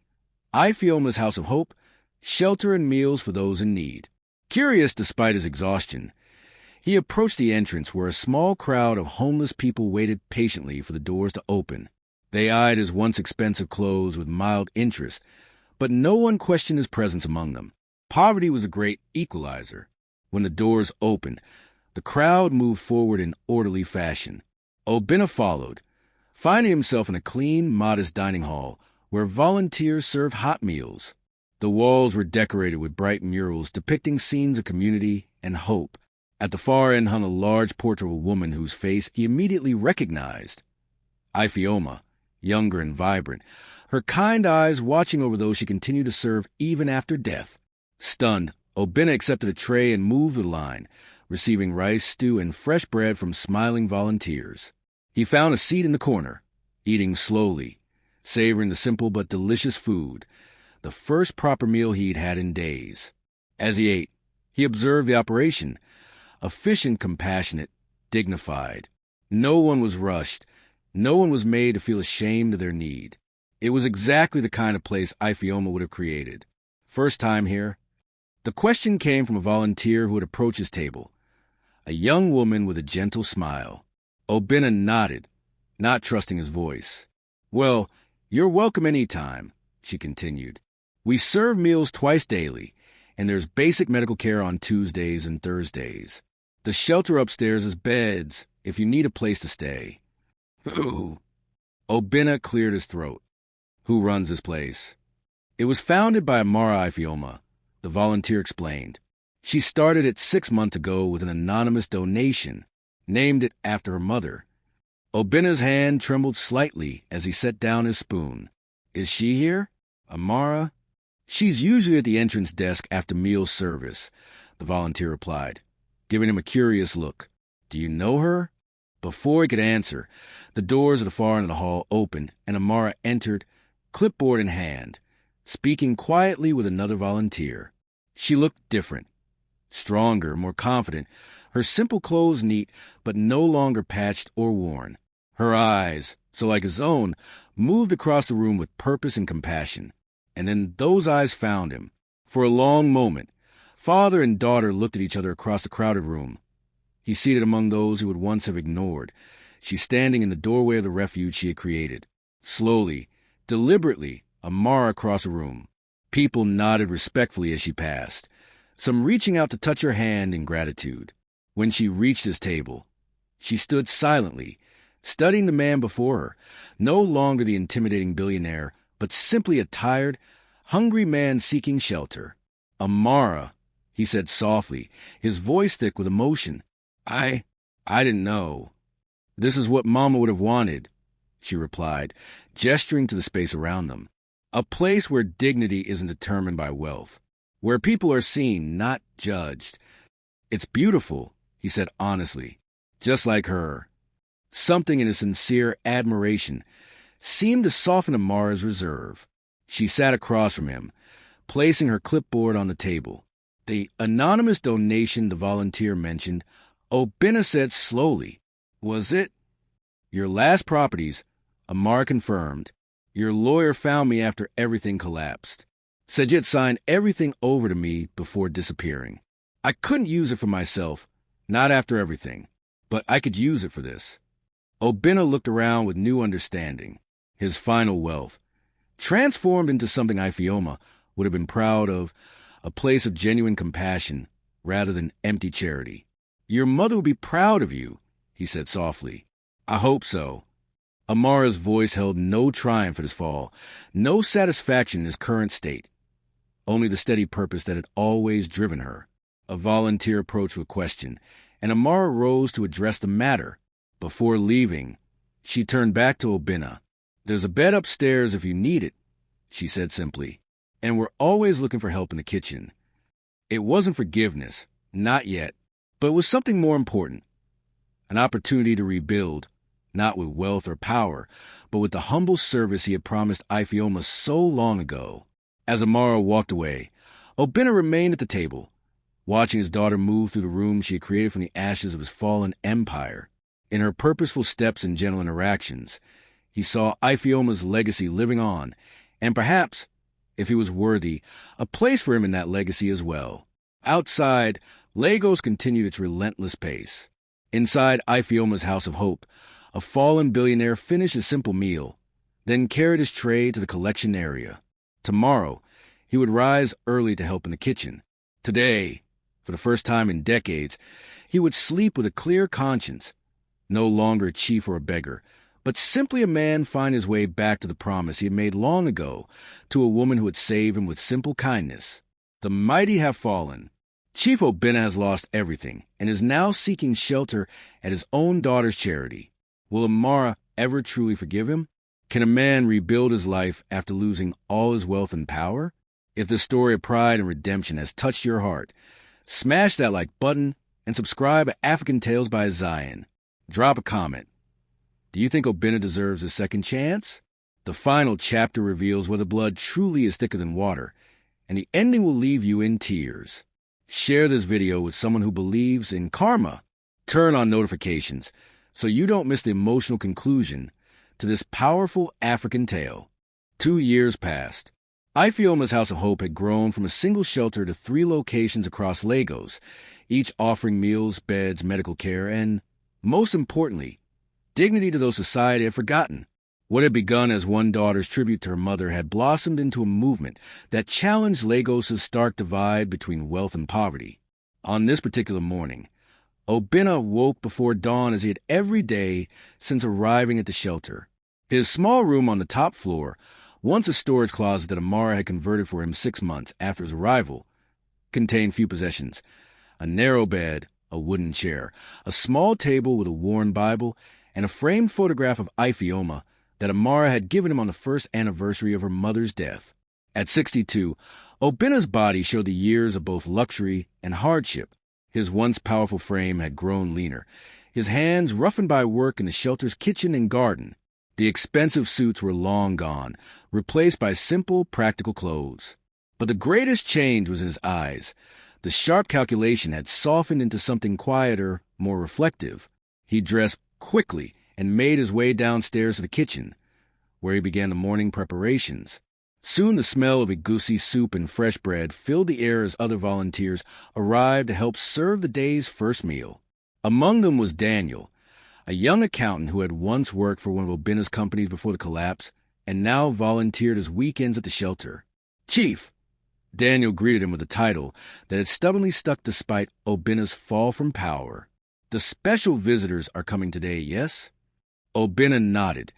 Ifeoma's House of Hope, shelter and meals for those in need. Curious despite his exhaustion, he approached the entrance where a small crowd of homeless people waited patiently for the doors to open. They eyed his once expensive clothes with mild interest, but no one questioned his presence among them. Poverty was a great equalizer. When the doors opened, the crowd moved forward in orderly fashion. Obinna followed, finding himself in a clean, modest dining hall where volunteers served hot meals. The walls were decorated with bright murals depicting scenes of community and hope. At the far end hung a large portrait of a woman whose face he immediately recognized. Ifeoma, younger and vibrant, her kind eyes watching over those she continued to serve even after death. Stunned, Obinna accepted a tray and moved the line, receiving rice, stew, and fresh bread from smiling volunteers. He found a seat in the corner, eating slowly, savoring the simple but delicious food, the first proper meal he'd had in days. As he ate, he observed the operation, efficient, compassionate, dignified. No one was rushed. No one was made to feel ashamed of their need. It was exactly the kind of place Ifeoma would have created. First time here? The question came from a volunteer who had approached his table, a young woman with a gentle smile. Obinna nodded, not trusting his voice. "Well, you're welcome any time," she continued. "We serve meals twice daily, and there's basic medical care on Tuesdays and Thursdays. The shelter upstairs is beds if you need a place to stay." "Who?" Obinna cleared his throat. "Who runs this place?" "It was founded by Amara Ifeoma," the volunteer explained. "She started it 6 months ago with an anonymous donation, named it after her mother." Obinna's hand trembled slightly as he set down his spoon. "Is she here? Amara?" "She's usually at the entrance desk after meal service," the volunteer replied, giving him a curious look. "Do you know her?" Before he could answer, the doors at the far end of the hall opened, and Amara entered, clipboard in hand, speaking quietly with another volunteer. She looked different, stronger, more confident, her simple clothes neat, but no longer patched or worn. Her eyes, so like his own, moved across the room with purpose and compassion. And then those eyes found him. For a long moment, father and daughter looked at each other across the crowded room. He seated among those he would once have ignored, she standing in the doorway of the refuge she had created. Slowly, deliberately, Amara crossed the room. People nodded respectfully as she passed, some reaching out to touch her hand in gratitude. When she reached his table, she stood silently, studying the man before her, no longer the intimidating billionaire, but simply a tired, hungry man seeking shelter. "Amara," he said softly, his voice thick with emotion. I didn't know." "This is what Mama would have wanted," she replied, gesturing to the space around them. "A place where dignity isn't determined by wealth, where people are seen, not judged." "It's beautiful," he said honestly, just like her. Something in his sincere admiration seemed to soften Amara's reserve. She sat across from him, placing her clipboard on the table. "The anonymous donation the volunteer mentioned," Obinna said slowly. "Was it?" "Your last properties," Amara confirmed. "Your lawyer found me after everything collapsed. Sajid signed everything over to me before disappearing. I couldn't use it for myself, not after everything, but I could use it for this." Obinna looked around with new understanding. His final wealth, transformed into something Ifeoma would have been proud of, a place of genuine compassion rather than empty charity. "Your mother would be proud of you," he said softly. "I hope so." Amara's voice held no triumph at his fall, no satisfaction in his current state, only the steady purpose that had always driven her. A volunteer approached with a question, and Amara rose to address the matter. Before leaving, she turned back to Obinna. "There's a bed upstairs if you need it," she said simply, "and we're always looking for help in the kitchen." It wasn't forgiveness, not yet, but it was something more important. An opportunity to rebuild, not with wealth or power, but with the humble service he had promised Ifeoma so long ago. As Amara walked away, Obinna remained at the table, watching his daughter move through the room she had created from the ashes of his fallen empire. In her purposeful steps and gentle interactions, he saw Ifeoma's legacy living on, and perhaps, if he was worthy, a place for him in that legacy as well. Outside, Lagos continued its relentless pace. Inside Ifeoma's House of Hope, a fallen billionaire finished a simple meal, then carried his tray to the collection area. Tomorrow, he would rise early to help in the kitchen. Today, for the first time in decades, he would sleep with a clear conscience, no longer a chief or a beggar, but simply a man finding his way back to the promise he had made long ago to a woman who had saved him with simple kindness. The mighty have fallen. Chief Obinna has lost everything and is now seeking shelter at his own daughter's charity. Will Amara ever truly forgive him? Can a man rebuild his life after losing all his wealth and power? If the story of pride and redemption has touched your heart, smash that like button and subscribe to AfricanTales by Zion. Drop a comment. Do you think Obinna deserves a second chance? The final chapter reveals whether blood truly is thicker than water, and the ending will leave you in tears. Share this video with someone who believes in karma. Turn on notifications so you don't miss the emotional conclusion to this powerful African tale. 2 years passed. Ifeoma's House of Hope had grown from a single shelter to 3 locations across Lagos, each offering meals, beds, medical care, and, most importantly, dignity to those society had forgotten. What had begun as one daughter's tribute to her mother had blossomed into a movement that challenged Lagos's stark divide between wealth and poverty. On this particular morning, Obinna woke before dawn as he had every day since arriving at the shelter. His small room on the top floor, once a storage closet that Amara had converted for him 6 months after his arrival, contained few possessions: a narrow bed, a wooden chair, a small table with a worn Bible, and a framed photograph of Ifeoma that Amara had given him on the first anniversary of her mother's death. At 62, Obinna's body showed the years of both luxury and hardship. His once powerful frame had grown leaner, his hands roughened by work in the shelter's kitchen and garden. The expensive suits were long gone, replaced by simple, practical clothes. But the greatest change was in his eyes. The sharp calculation had softened into something quieter, more reflective. He dressed quickly and made his way downstairs to the kitchen, where he began the morning preparations. Soon the smell of egusi soup and fresh bread filled the air as other volunteers arrived to help serve the day's first meal. Among them was Daniel, a young accountant who had once worked for one of Obinna's companies before the collapse and now volunteered his weekends at the shelter. "Chief," Daniel greeted him with a title that had stubbornly stuck despite Obinna's fall from power. "The special visitors are coming today, yes?" Obinna nodded,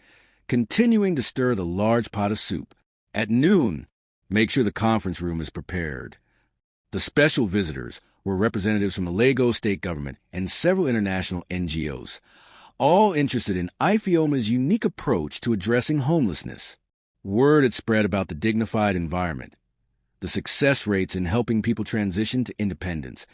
continuing to stir the large pot of soup. "At noon, make sure the conference room is prepared." The special visitors were representatives from the Lagos state government and several international NGOs, all interested in Ifeoma's unique approach to addressing homelessness. Word had spread about the dignified environment, the success rates in helping people transition to independence,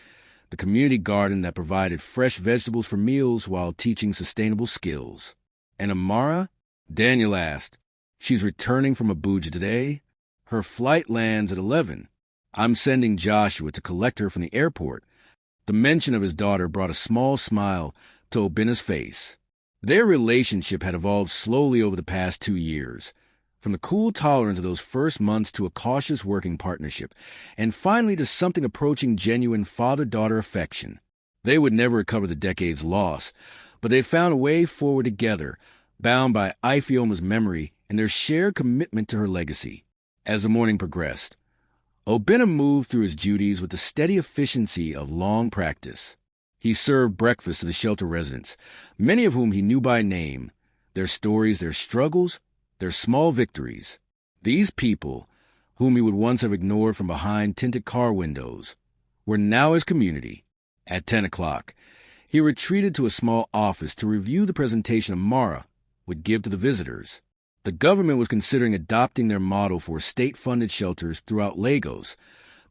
the community garden that provided fresh vegetables for meals while teaching sustainable skills. "And Amara?" Daniel asked. "She's returning from Abuja today. Her flight lands at 11. I'm sending Joshua to collect her from the airport." The mention of his daughter brought a small smile to Obinna's face. Their relationship had evolved slowly over the past 2 years, from the cool tolerance of those first months to a cautious working partnership, and finally to something approaching genuine father-daughter affection. They would never recover the decade's loss, but they found a way forward together, bound by Ifeoma's memory and their shared commitment to her legacy. As the morning progressed, Obinna moved through his duties with the steady efficiency of long practice. He served breakfast to the shelter residents, many of whom he knew by name, their stories, their struggles, their small victories. These people, whom he would once have ignored from behind tinted car windows, were now his community. At 10 o'clock, he retreated to a small office to review the presentation Amara would give to the visitors. The government was considering adopting their model for state-funded shelters throughout Lagos,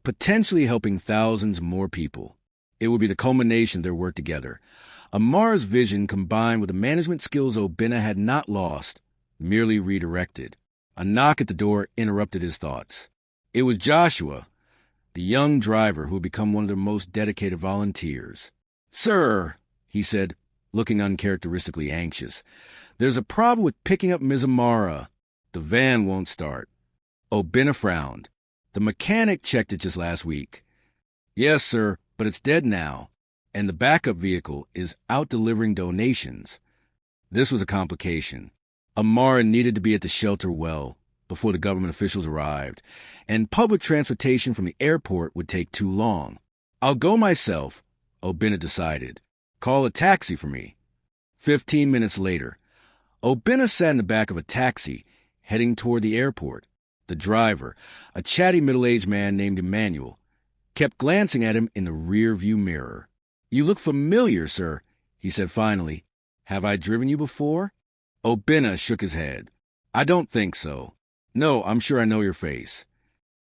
potentially helping thousands more people. It would be the culmination of their work together. Amara's vision, combined with the management skills Obinna had not lost, merely redirected. A knock at the door interrupted his thoughts. It was Joshua, the young driver who had become one of their most dedicated volunteers. "Sir," he said, looking uncharacteristically anxious, "there's a problem with picking up Ms. Amara. The van won't start." Obinna frowned. "The mechanic checked it just last week." "Yes, sir, but it's dead now, and the backup vehicle is out delivering donations." This was a complication. Amara needed to be at the shelter well before the government officials arrived, and public transportation from the airport would take too long. "I'll go myself," Obinna decided. "Call a taxi for me." 15 minutes later, Obinna sat in the back of a taxi, heading toward the airport. The driver, a chatty middle-aged man named Emmanuel, kept glancing at him in the rear-view mirror. "You look familiar, sir," he said finally. "Have I driven you before?" Obinna shook his head. "I don't think so. No, I'm sure I know your face."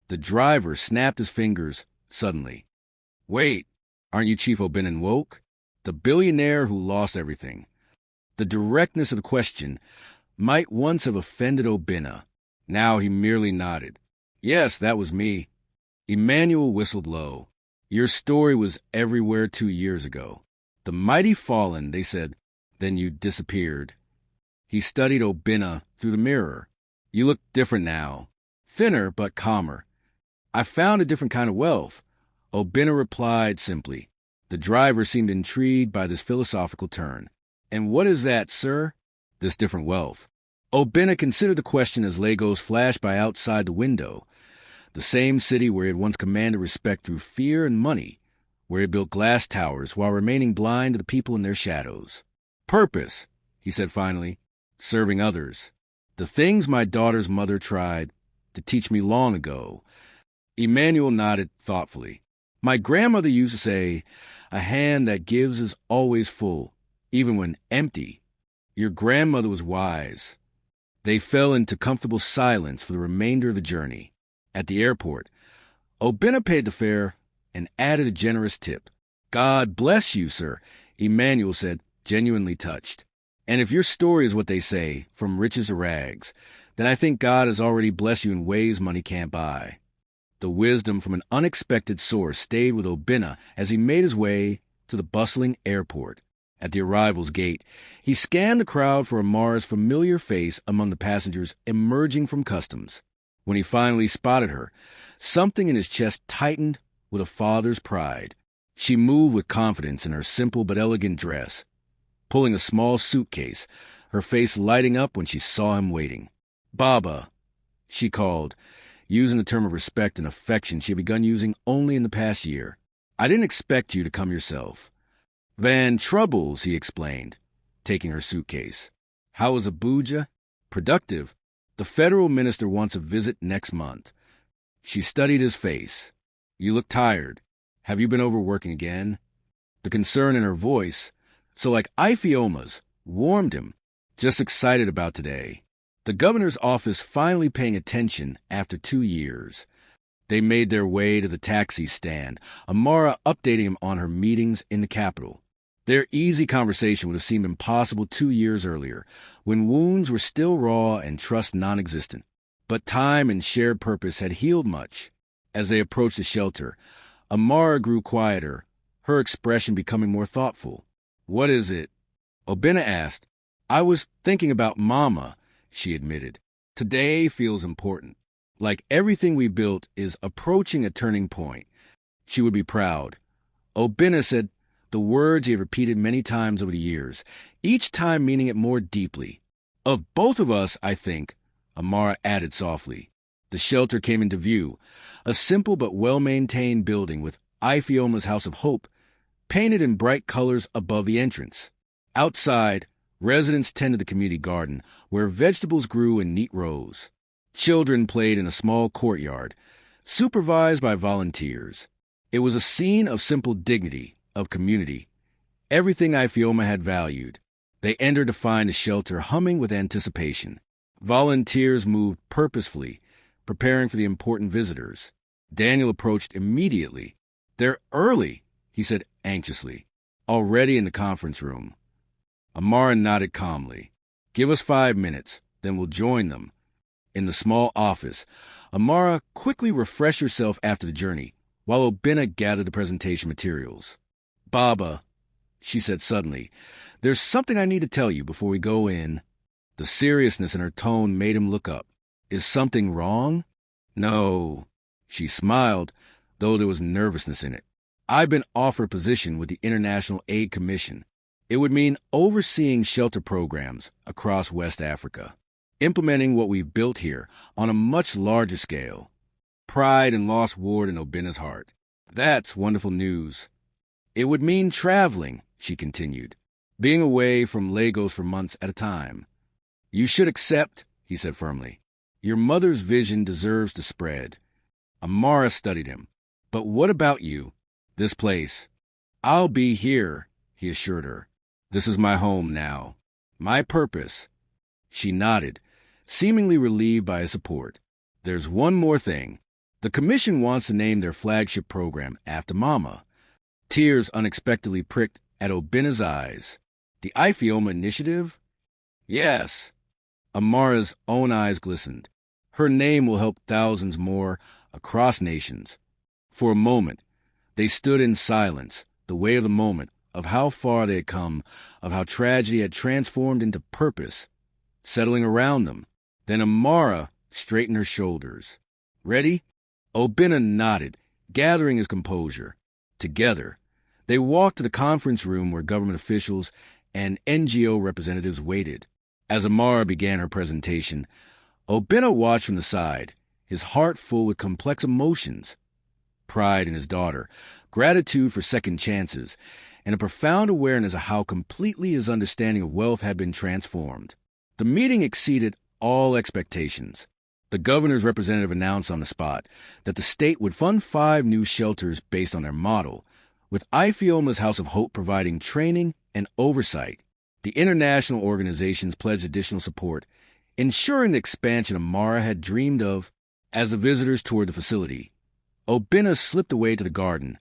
The driver snapped his fingers suddenly. "Wait, aren't you Chief Obinna Woke? The billionaire who lost everything?" The directness of the question might once have offended Obinna. Now he merely nodded. "Yes, that was me." Emmanuel whistled low. "Your story was everywhere 2 years ago. The mighty fallen," they said. "Then you disappeared." He studied Obinna through the mirror. "You look different now. Thinner, but calmer." "I found a different kind of wealth," Obinna replied simply. The driver seemed intrigued by this philosophical turn. "And what is that, sir?" "This different wealth." Obinna considered the question as Lagos flashed by outside the window. The same city where he had once commanded respect through fear and money, where he built glass towers while remaining blind to the people in their shadows. "Purpose," he said finally. "Serving others. The things my daughter's mother tried to teach me long ago." Emmanuel nodded thoughtfully. "My grandmother used to say, 'A hand that gives is always full, even when empty.' Your grandmother was wise." They fell into comfortable silence for the remainder of the journey. At the airport, Obinna paid the fare and added a generous tip. "God bless you, sir," Emmanuel said, genuinely touched. "And if your story is what they say, from riches to rags, then I think God has already blessed you in ways money can't buy." The wisdom from an unexpected source stayed with Obinna as he made his way to the bustling airport. At the arrival's gate, he scanned the crowd for Amara's familiar face among the passengers emerging from customs. When he finally spotted her, something in his chest tightened with a father's pride. She moved with confidence in her simple but elegant dress, pulling a small suitcase, her face lighting up when she saw him waiting. "Baba," she called, using the term of respect and affection she had begun using only in the past year. "I didn't expect you to come yourself." "Van Troubles," he explained, taking her suitcase. "How was Abuja?" "Productive. The federal minister wants a visit next month." She studied his face. "You look tired. Have you been overworking again?" The concern in her voice, so like Ifeoma's, warmed him. "Just excited about today. The governor's office finally paying attention after 2 years." They made their way to the taxi stand, Amara updating him on her meetings in the capital. Their easy conversation would have seemed impossible 2 years earlier, when wounds were still raw and trust non-existent. But time and shared purpose had healed much. As they approached the shelter, Amara grew quieter, her expression becoming more thoughtful. "What is it?" Obinna asked. "I was thinking about Mama," she admitted. "Today feels important. Like everything we built is approaching a turning point. She would be proud." Obinna said the words he had repeated many times over the years, each time meaning it more deeply. "Of both of us, I think," Amara added softly. The shelter came into view, a simple but well-maintained building with Ifeoma's House of Hope painted in bright colors above the entrance. Outside, Residents tended the community garden, where vegetables grew in neat rows. Children played in a small courtyard, supervised by volunteers. It was a scene of simple dignity, of community, everything Ifioma had valued. They entered to find the shelter humming with anticipation. Volunteers moved purposefully, preparing for the important visitors. Daniel approached immediately. "They're early," he said anxiously. "Already in the conference room." Amara nodded calmly. "Give us 5 minutes, then we'll join them." In the small office, Amara quickly refreshed herself after the journey, while Obinna gathered the presentation materials. "Baba," she said suddenly, "there's something I need to tell you before we go in." The seriousness in her tone made him look up. "Is something wrong?" "No." She smiled, though there was nervousness in it. "I've been offered a position with the International Aid Commission. It would mean overseeing shelter programs across West Africa, implementing what we've built here on a much larger scale." Pride and loss warred in Obinna's heart. "That's wonderful news." "It would mean traveling," she continued, "being away from Lagos for months at a time." "You should accept," he said firmly. "Your mother's vision deserves to spread." Amara studied him. "But what about you? This place?" "I'll be here," he assured her. "This is my home now. My purpose." She nodded, seemingly relieved by his support. "There's one more thing. The commission wants to name their flagship program after Mama." Tears unexpectedly pricked at Obinna's eyes. "The Ifioma Initiative?" "Yes." Amara's own eyes glistened. "Her name will help thousands more across nations." For a moment, they stood in silence, the weight of the moment, of how far they had come, of how tragedy had transformed into purpose, settling around them. Then Amara straightened her shoulders. "Ready?" Obinna nodded, gathering his composure. Together, they walked to the conference room where government officials and NGO representatives waited. As Amara began her presentation, Obinna watched from the side, his heart full with complex emotions. Pride in his daughter, gratitude for second chances, and a profound awareness of how completely his understanding of wealth had been transformed. The meeting exceeded all expectations. The governor's representative announced on the spot that the state would fund 5 new shelters based on their model, with Ifioma's House of Hope providing training and oversight. The international organizations pledged additional support, ensuring the expansion Amara had dreamed of. As the visitors toured the facility, Obinna slipped away to the garden,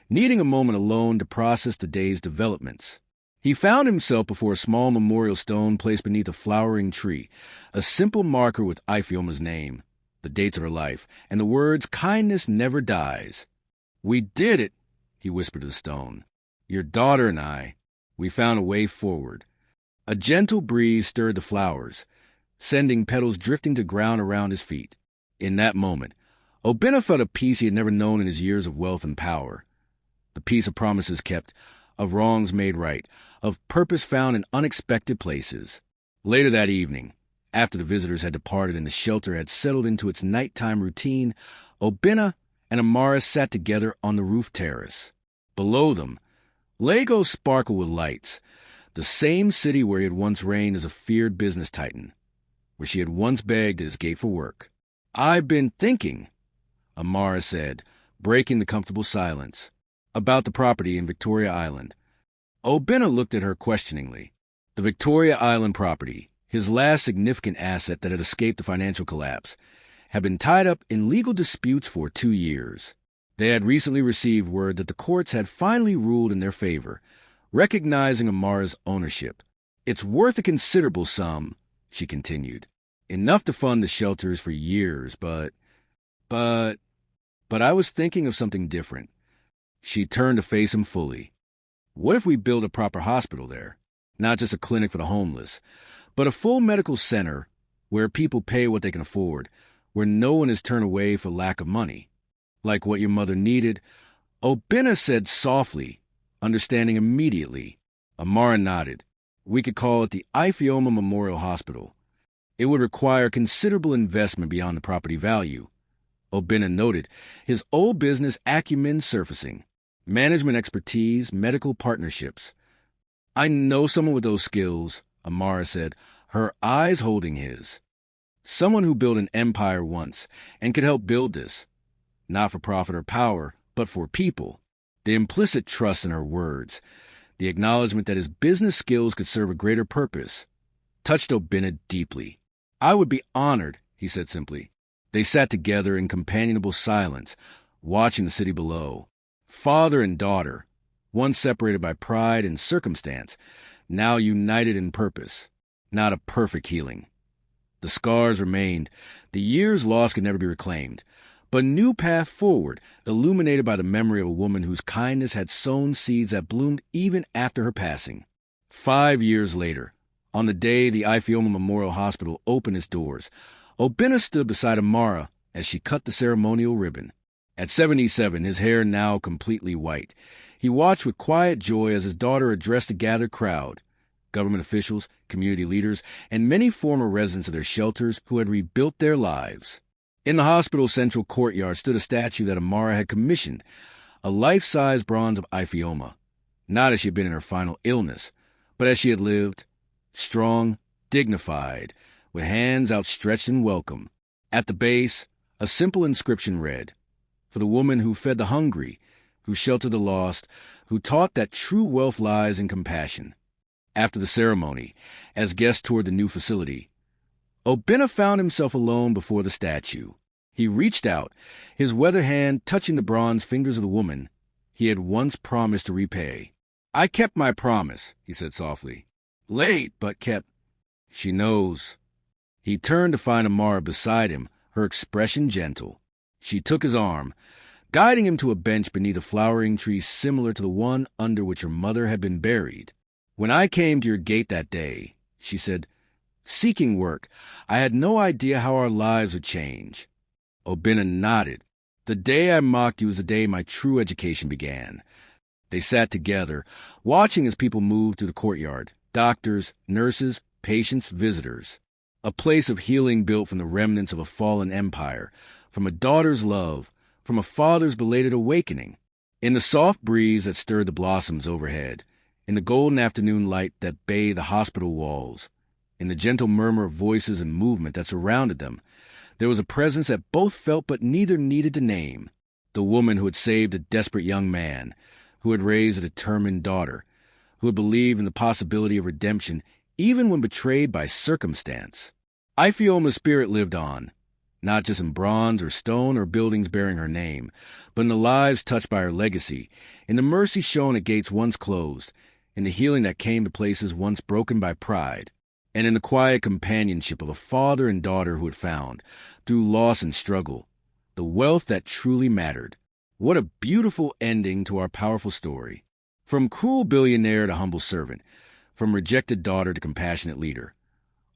needing a moment alone to process the day's developments. He found himself before a small memorial stone placed beneath a flowering tree, a simple marker with Ifioma's name, the dates of her life, and the words, "Kindness never dies." "We did it," he whispered to the stone. "Your daughter and I, we found a way forward." A gentle breeze stirred the flowers, sending petals drifting to ground around his feet. In that moment, Obinna felt a peace he had never known in his years of wealth and power. The peace of promises kept, of wrongs made right, of purpose found in unexpected places. Later that evening, after the visitors had departed and the shelter had settled into its nighttime routine, Obinna and Amara sat together on the roof terrace. Below them, Lagos sparkled with lights, the same city where he had once reigned as a feared business titan, where she had once begged at his gate for work. "I've been thinking," Amara said, breaking the comfortable silence, "about the property in Victoria Island." Obinna looked at her questioningly. The Victoria Island property, his last significant asset that had escaped the financial collapse, had been tied up in legal disputes for 2 years. They had recently received word that the courts had finally ruled in their favor, recognizing Amara's ownership. "It's worth a considerable sum," she continued. "Enough to fund the shelters for years, but I was thinking of something different." She turned to face him fully. "What if we build a proper hospital there? Not just a clinic for the homeless, but a full medical center where people pay what they can afford, where no one is turned away for lack of money. Like what your mother needed," Obinna said softly, understanding immediately. Amara nodded. "We could call it the Ifioma Memorial Hospital. It would require considerable investment beyond the property value." Obinna noted, his old business acumen surfacing. "Management expertise, medical partnerships." "I know someone with those skills," Amara said, her eyes holding his. Someone who built an empire once and could help build this, not for profit or power, but for people. The implicit trust in her words, the acknowledgement that his business skills could serve a greater purpose, touched Obinna deeply. I would be honored, he said simply. They sat together in companionable silence, watching the city below. Father and daughter, once separated by pride and circumstance, now united in purpose, not a perfect healing. The scars remained. The years lost could never be reclaimed. But a new path forward, illuminated by the memory of a woman whose kindness had sown seeds that bloomed even after her passing. 5 years later, on the day the Ifeoma Memorial Hospital opened its doors, Obinna stood beside Amara as she cut the ceremonial ribbon. At 77, his hair now completely white, he watched with quiet joy as his daughter addressed the gathered crowd, government officials, community leaders, and many former residents of their shelters who had rebuilt their lives. In the hospital's central courtyard stood a statue that Amara had commissioned, a life-size bronze of Ifeoma, not as she had been in her final illness, but as she had lived, strong, dignified, with hands outstretched in welcome. At the base, a simple inscription read, "For the woman who fed the hungry, who sheltered the lost, who taught that true wealth lies in compassion." After the ceremony, as guests toured the new facility, Obinna found himself alone before the statue. He reached out, his weathered hand touching the bronze fingers of the woman he had once promised to repay. "I kept my promise," he said softly. "Late, but kept." "She knows." He turned to find Amara beside him, her expression gentle. She took his arm, guiding him to a bench beneath a flowering tree similar to the one under which her mother had been buried. "When I came to your gate that day," she said, "seeking work, I had no idea how our lives would change." Obinna nodded. "The day I mocked you was the day my true education began." They sat together, watching as people moved through the courtyard, doctors, nurses, patients, visitors. A place of healing built from the remnants of a fallen empire, from a daughter's love, from a father's belated awakening. In the soft breeze that stirred the blossoms overhead, in the golden afternoon light that bathed the hospital walls, in the gentle murmur of voices and movement that surrounded them, there was a presence that both felt but neither needed to name. The woman who had saved a desperate young man, who had raised a determined daughter, who had believed in the possibility of redemption even when betrayed by circumstance. Ifeoma's spirit lived on, not just in bronze or stone or buildings bearing her name, but in the lives touched by her legacy, in the mercy shown at gates once closed, in the healing that came to places once broken by pride, and in the quiet companionship of a father and daughter who had found, through loss and struggle, the wealth that truly mattered. What a beautiful ending to our powerful story. From cruel billionaire to humble servant, from rejected daughter to compassionate leader,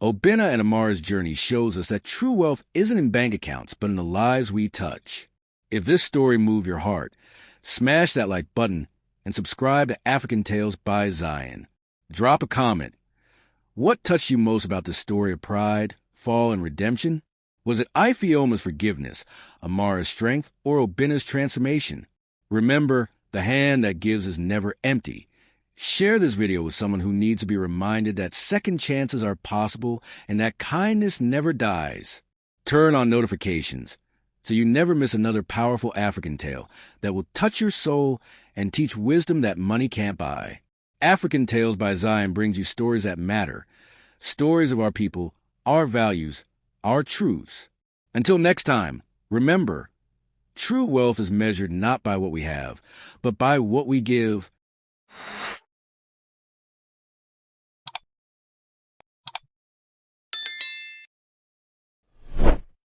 Obinna and Amara's journey shows us that true wealth isn't in bank accounts, but in the lives we touch. If this story moved your heart, smash that like button and subscribe to African Tales by Zion. Drop a comment. What touched you most about this story of pride, fall, and redemption? Was it Ifeoma's forgiveness, Amara's strength, or Obinna's transformation? Remember, the hand that gives is never empty. Share this video with someone who needs to be reminded that second chances are possible and that kindness never dies. Turn on notifications so you never miss another powerful African tale that will touch your soul and teach wisdom that money can't buy. African Tales by Zion brings you stories that matter, stories of our people, our values, our truths. Until next time, remember, true wealth is measured not by what we have, but by what we give.